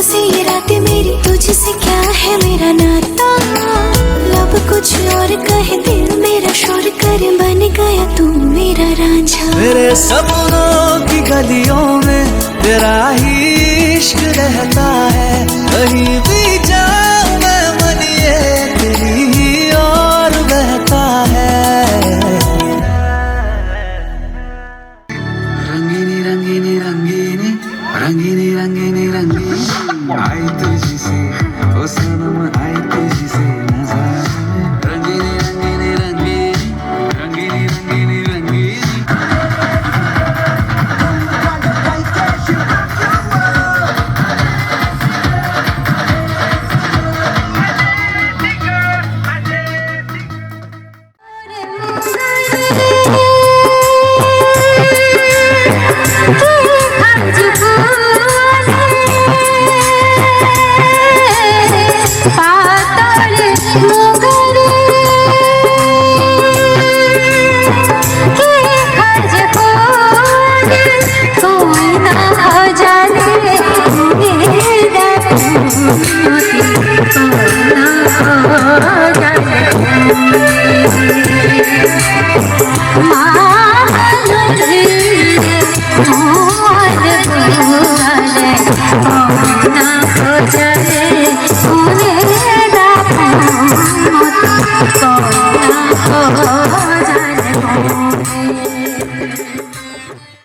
S1: से ये रातें मेरी तुझसे क्या है मेरा नाता लब कुछ और कहे दिल मेरा शोर करे बन गया तू मेरा रांझा
S3: मेरे सपनों की गलियों में तेरा ही इश्क रहता है कहीं भी जाऊं मैं मन ये तेरी ही और बहता है
S4: रंगीनी रंगीनी रंगीनी रंगीनी रंगीनी रंगीनी आई तुझी से ओ सनम आई तुझी से नजर रंगीनी रंगीनी रंगीनी रंगीनी रंगीनी रंगीनी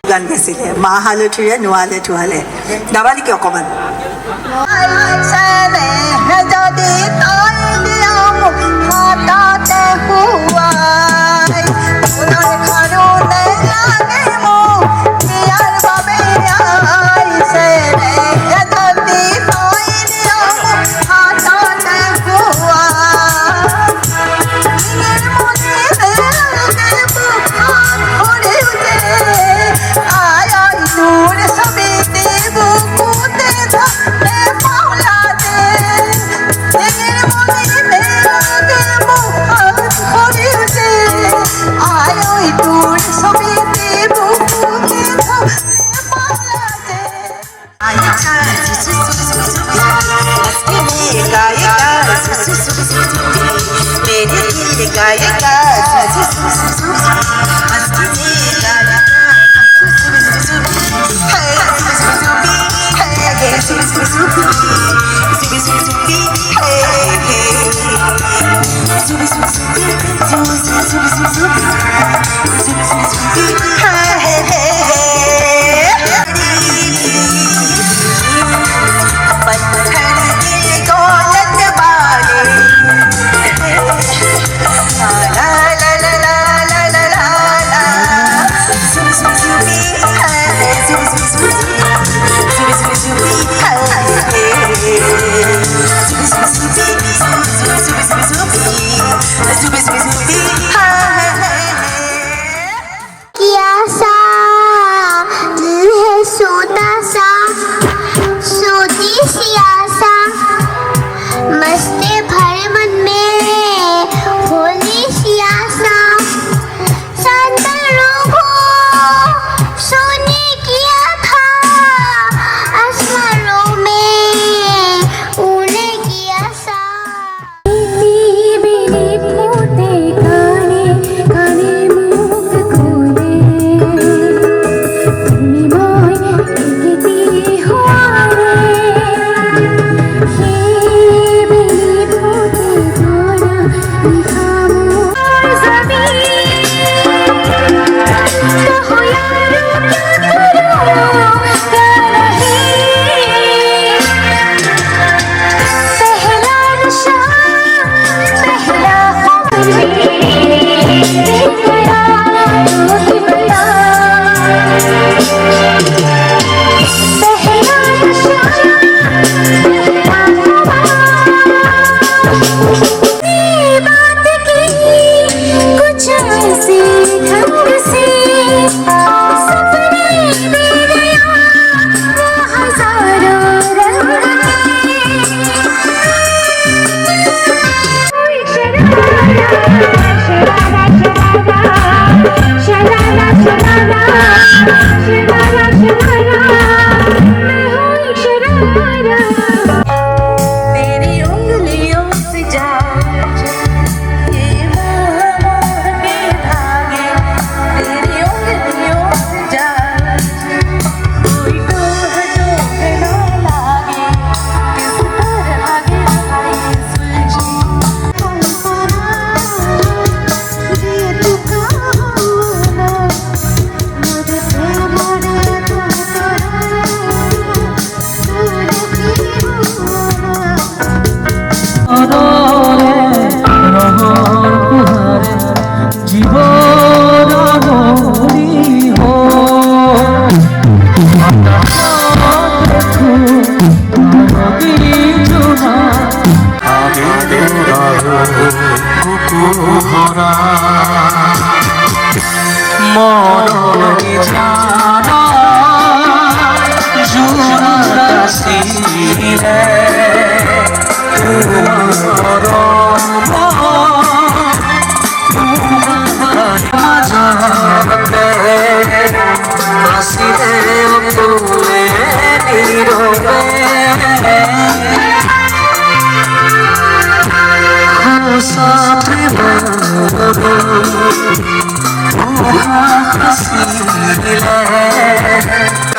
S5: গান গাইছিলে মা হালধীৰে নোৱালে ধোৱালে গাবা নেকি অকণমান যদি তই দিয়া মোক হাততে শুৱাই পুনৰ ঘৰলে লাগে মোক বিয়াৰ বাবে আহিছে যদি তই দিয়া মোক হাততে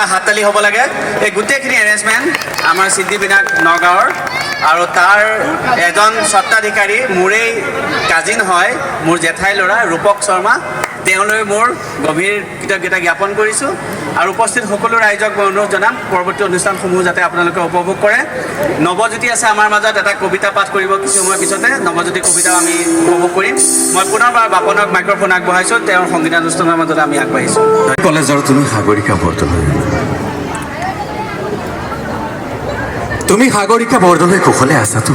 S6: হাততালি হ'ব লাগে এই গোটেইখিনি এৰেঞ্জমেণ্ট আমাৰ সিদ্ধিবিনায়ক নগাঁৱৰ আৰু তাৰ এজন স্বত্বাধিকাৰী মোৰেই কাজিন হয় মোৰ জেঠাই ল'ৰা ৰূপক শৰ্মা তেওঁলৈ মোৰ গভীৰ কৃতজ্ঞতা জ্ঞাপন কৰিছোঁ আৰু উপস্থিত সকলো ৰাইজক মই অনুৰোধ জনাম পৰৱৰ্তী অনুষ্ঠানসমূহ যাতে আপোনালোকে উপভোগ কৰে নৱজ্যোতি আছে আমাৰ মাজত এটা কবিতা পাঠ কৰিব কিছু সময় পিছতে নৱজ্যোতি কবিতাও আমি উপভোগ কৰিম মই পুনৰবাৰ বাপনক মাইক্ৰফোন আগবঢ়াইছোঁ তেওঁৰ সংগীতানুষ্ঠানৰ মাজত আমি আগবাঢ়িছোঁ
S7: কলেজৰ তুমি সাগৰিকা বৰদলৈ তুমি সাগৰিকা বৰদলৈ কুশলে আছাতো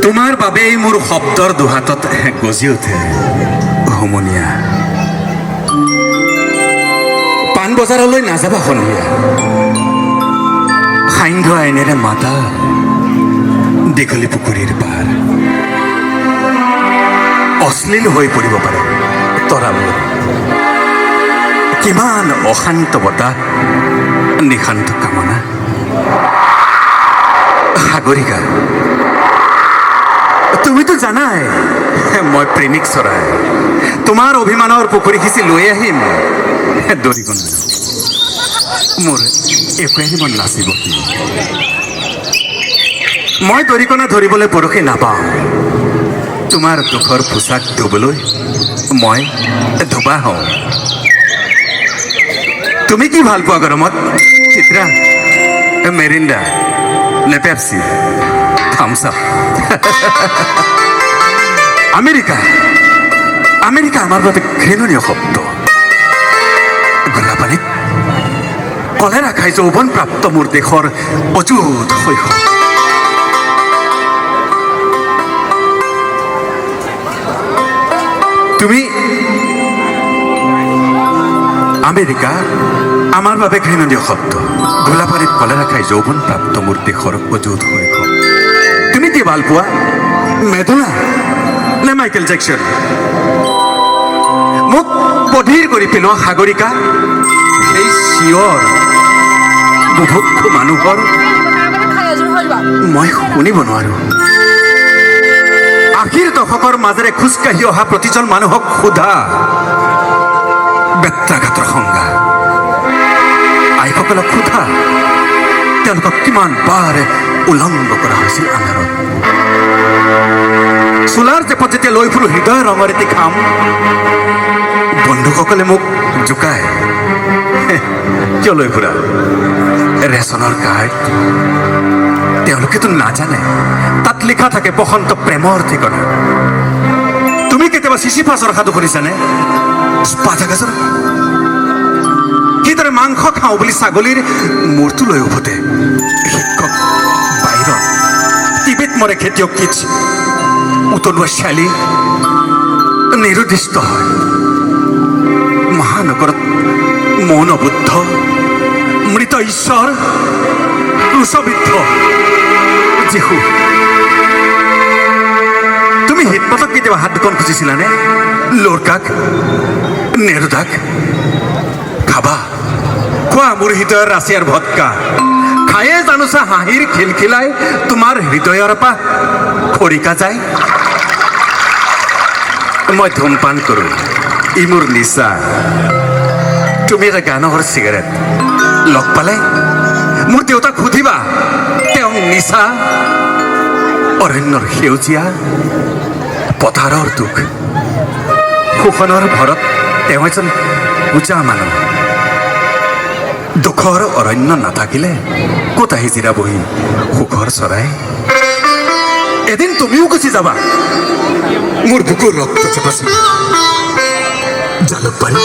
S7: তোমাৰ বাবেই মোৰ শব্দৰ দুহাতত গজি উঠে হুমনীয়া পাণ বজাৰলৈ নাযাবা সন্ধিয়া সান্ধ্য আইনেৰে মাতা দীঘলী পুখুৰীৰ পাৰ অশ্লীল হৈ পৰিব পাৰে তৰাবোৰ কিমান অশান্ত বতাহ নিশান্ত কামনা সাগৰিকা তুমিতো জানাই মই প্ৰেমিক চৰাই তোমাৰ অভিমানৰ পুখুৰী সিঁচি লৈ আহিম দৰিকণা মোৰ একোৱেই মন নাচিব কি মই দৰিকণা ধৰিবলৈ পৰহি নাপাওঁ তোমাৰ দুখৰ পোচাক ধুবলৈ মই ধোবা হওঁ তুমি কি ভাল পোৱা গৰমত চিত্ৰা মেৰিণ্ডা নে Pepsi thumbs up America America আমাৰ বাবে ঘৃণনীয় শব্দ গোলাপানীত কলেৰা খাই যৌৱন প্ৰাপ্ত মোৰ দেশৰ অযুত শৈশৱ তুমি আমেৰিকা আমাৰ বাবে ঘৃণনীয় শব্দ গোলাপানীত কলেৰা খাই যৌৱন প্ৰাপ্ত মোৰ দেশৰ অযুত শৈশৱ তুমি কি ভাল পোৱা মেডোনা নে মাইকেল জেকচন মোক বধিৰ কৰি পেলোৱা সাগৰিকা এই চিঞৰ বুভুক্ষু মানুহৰ মই শুনিব নোৱাৰো আশীৰ দশকৰ মাজেৰে খোজকাঢ়ি অহা প্ৰতিজন মানুহক সোধা বেত্ৰাঘাতৰ সংজ্ঞা আইসকলক সোধা তেওঁলোকক কিমান বাৰ উলংঘ কৰা হৈছিল আন্ধাৰত চোলাৰ জেপত যেতিয়া লৈ ফুৰো হৃদয় ৰঙৰ এটি খাম বন্ধুসকলে মোক জোকায় কিয় লৈ ফুৰা ৰেচনৰ কাৰ্ড তেওঁলোকেতো নাজানে তাত লিখা থাকে বসন্ত প্ৰেমৰ ঠিকনা তুমি কেতিয়াবা চিচিফাছৰ সাধু শুনিছানে স্পাথাগাছৰ কিদৰে মাংস খাওঁ বুলি ছাগলীৰ মূৰটো লৈ উভতে শিক্ষক বাইৰন টিবেট মৰে খেতিয়ক কিছ উতলোৱা শ্যালী নিৰুদ্দিষ্ট হয় মহানগৰত মৌন বুদ্ধ মৃত ঈশ্বৰ ক্ৰুশবিদ্ধ যীশু তুমি হিতমতক কেতিয়াবা হাত দুখন খুজিছিলানে লৰকাক নেৰুদাক খাবা খোৱা মোৰ হৃদয়ৰ ৰাছিয়াৰ ভদকা খায়ে জানোচা হাঁহিৰ খিলখিলাই তোমাৰ হৃদয়ৰ পৰা খৰিকা যায় মই ধূমপান কৰোঁ ই মোৰ নিচা তুমি এটা গানৰ চিগাৰেট লগ পালে মোৰ দেউতাক সুধিবা তেওঁ নিচা অৰণ্যৰ সেউজীয়া পথাৰৰ দুখ শোষণৰ ভৰত তেওঁ এজন পূজা মানুহ দুখৰ অৰণ্য নাথাকিলে ক'ত আহি জিৰাবহি সুখৰ চৰাই এদিন তুমিও গুচি যাবা মোৰ বুকুৰ ৰক্ত চেপাচি জালুকবাৰী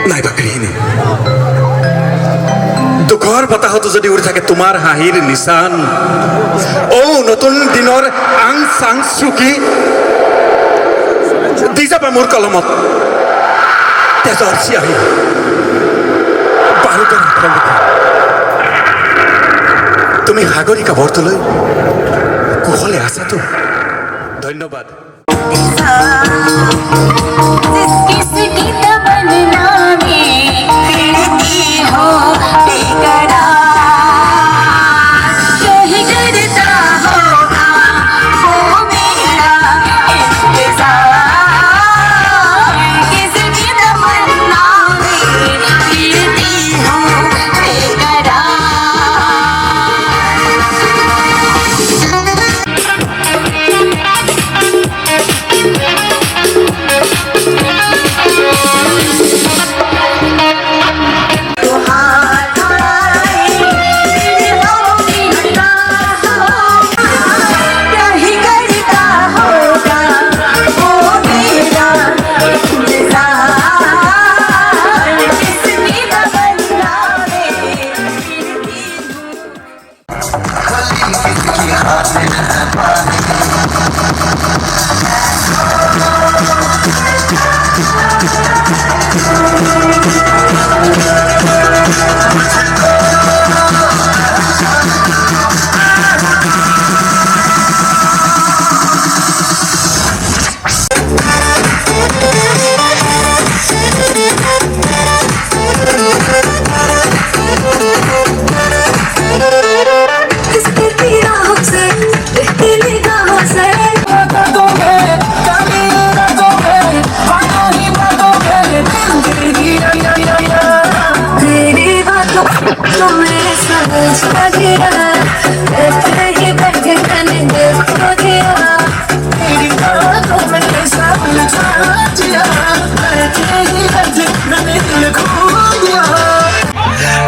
S7: নাইবা গৃহিণী দুখৰ বতাহতো যদি উৰি থাকে তোমাৰ হাঁহিৰ নিচান নতুন দিনৰ আং চাং চুকি দি যাবা মোৰ কলমত তেজৰ চিয়াহী তুমি সাগৰিকা বৰতলৈ কুশলে আছাতো? ধন্যবাদ।
S1: किसकी तमन्ना में फिरती हो बेकरार, कहीं डरता होगा वो मेरा इंतजार। किसकी तमन्ना में फिरती हो बेकरार।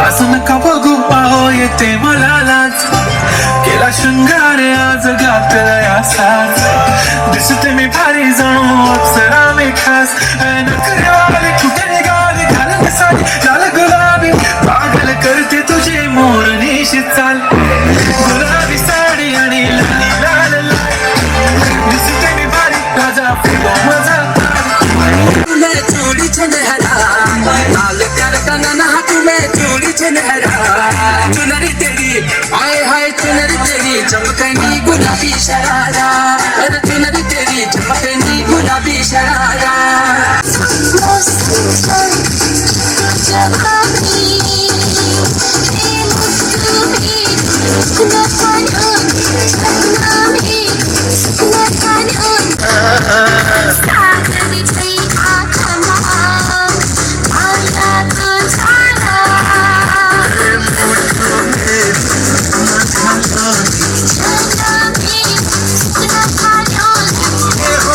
S3: असं नका बघू पाहो येते मला लाज, केला शृंगार आज घातलाय असाच, दिसते मी भारी जणू अप्सरा मी खास, नकरेवाली कुठे निघाली घालून साडी लाल गुलाबी, पागल करते तुझे मोरनीशी चाल, गुलाबी साडी आणि लाली लाल लाल, दिसते मी भारी राजा फिरो मजा तुम्हें चोरी छनहरा लाल प्यार का नन्हा तुम्हें चोरी छनहरा, चुनरी तेरी आए हाय चुनरी तेरी चमकनी गुलाबी शरारा, अरे चुनरी तेरी चमकनी गुलाबी शरारा।
S1: Hero,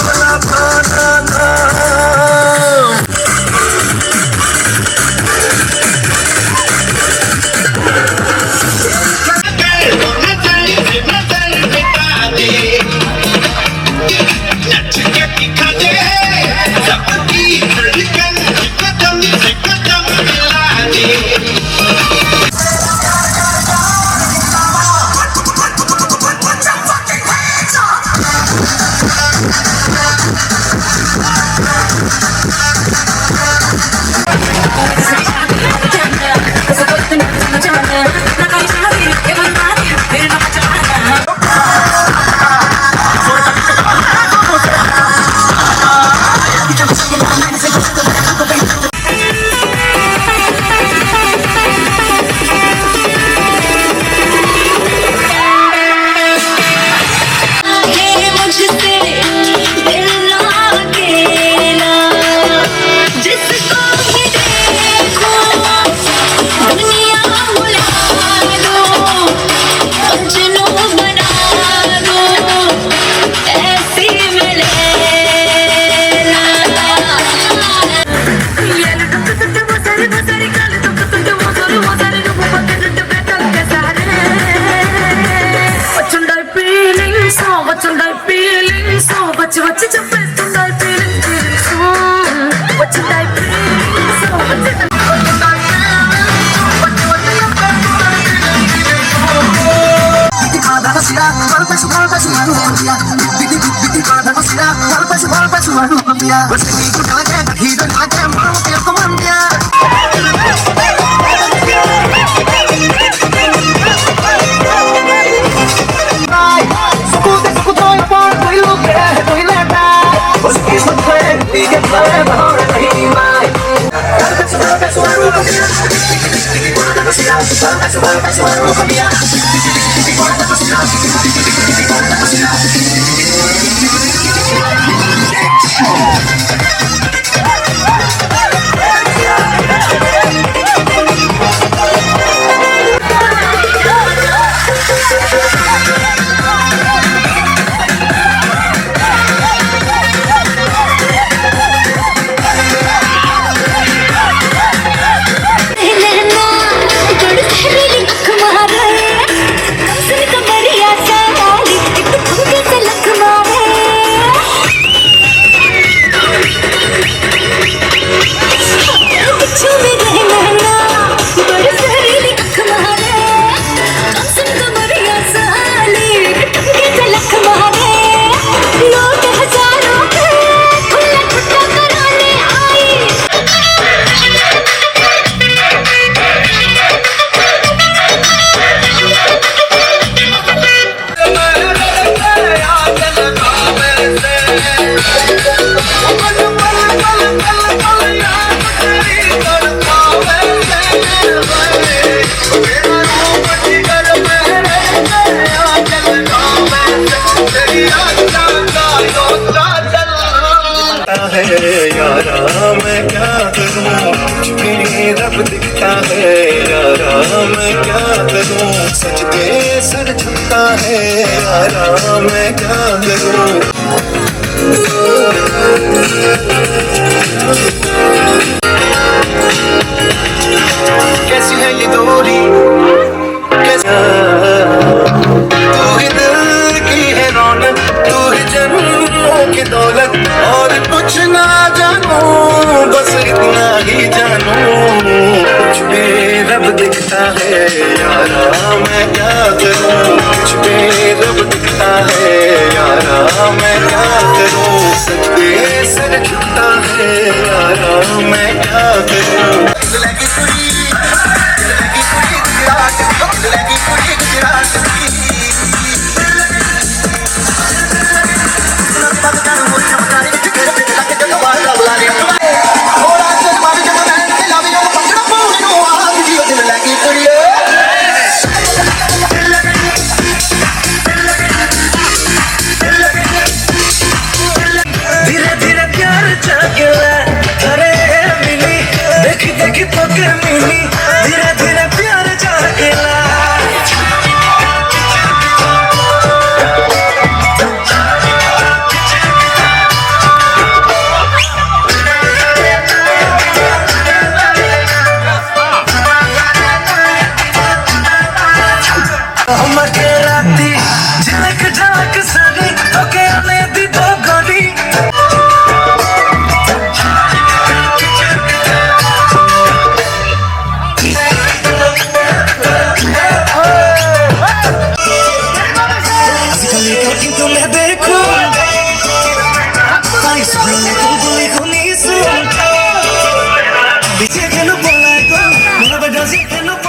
S2: यारा मैं क्या करूं, कुछ भी रब दिखता है यारा मैं क्या करूं, सजदे सर झुकता है यारा मैं क्या करूं। कैसी है ये दूरी, तू ही दिल की है रौनक, तू ही जन्मों की दौलत, और कुछ ना जानू बस इतना ही जानू, कुछ भी रब दिखता है यारा मैं क्या करूं, कुछ भी रब दिखता है यारा मैं क्या करूं, सजदे सर झुकता है यारा मैं क्या करूं। धीरे धीरे प्यार जागेला, अरे मिली देख देख पके मिली, धीरे धीरे प्यार जागेला। हम अकेला थी झलक झलक सारी तो कहने दी दो गोली, तुम्हें देखो पीछे के लो बोला तो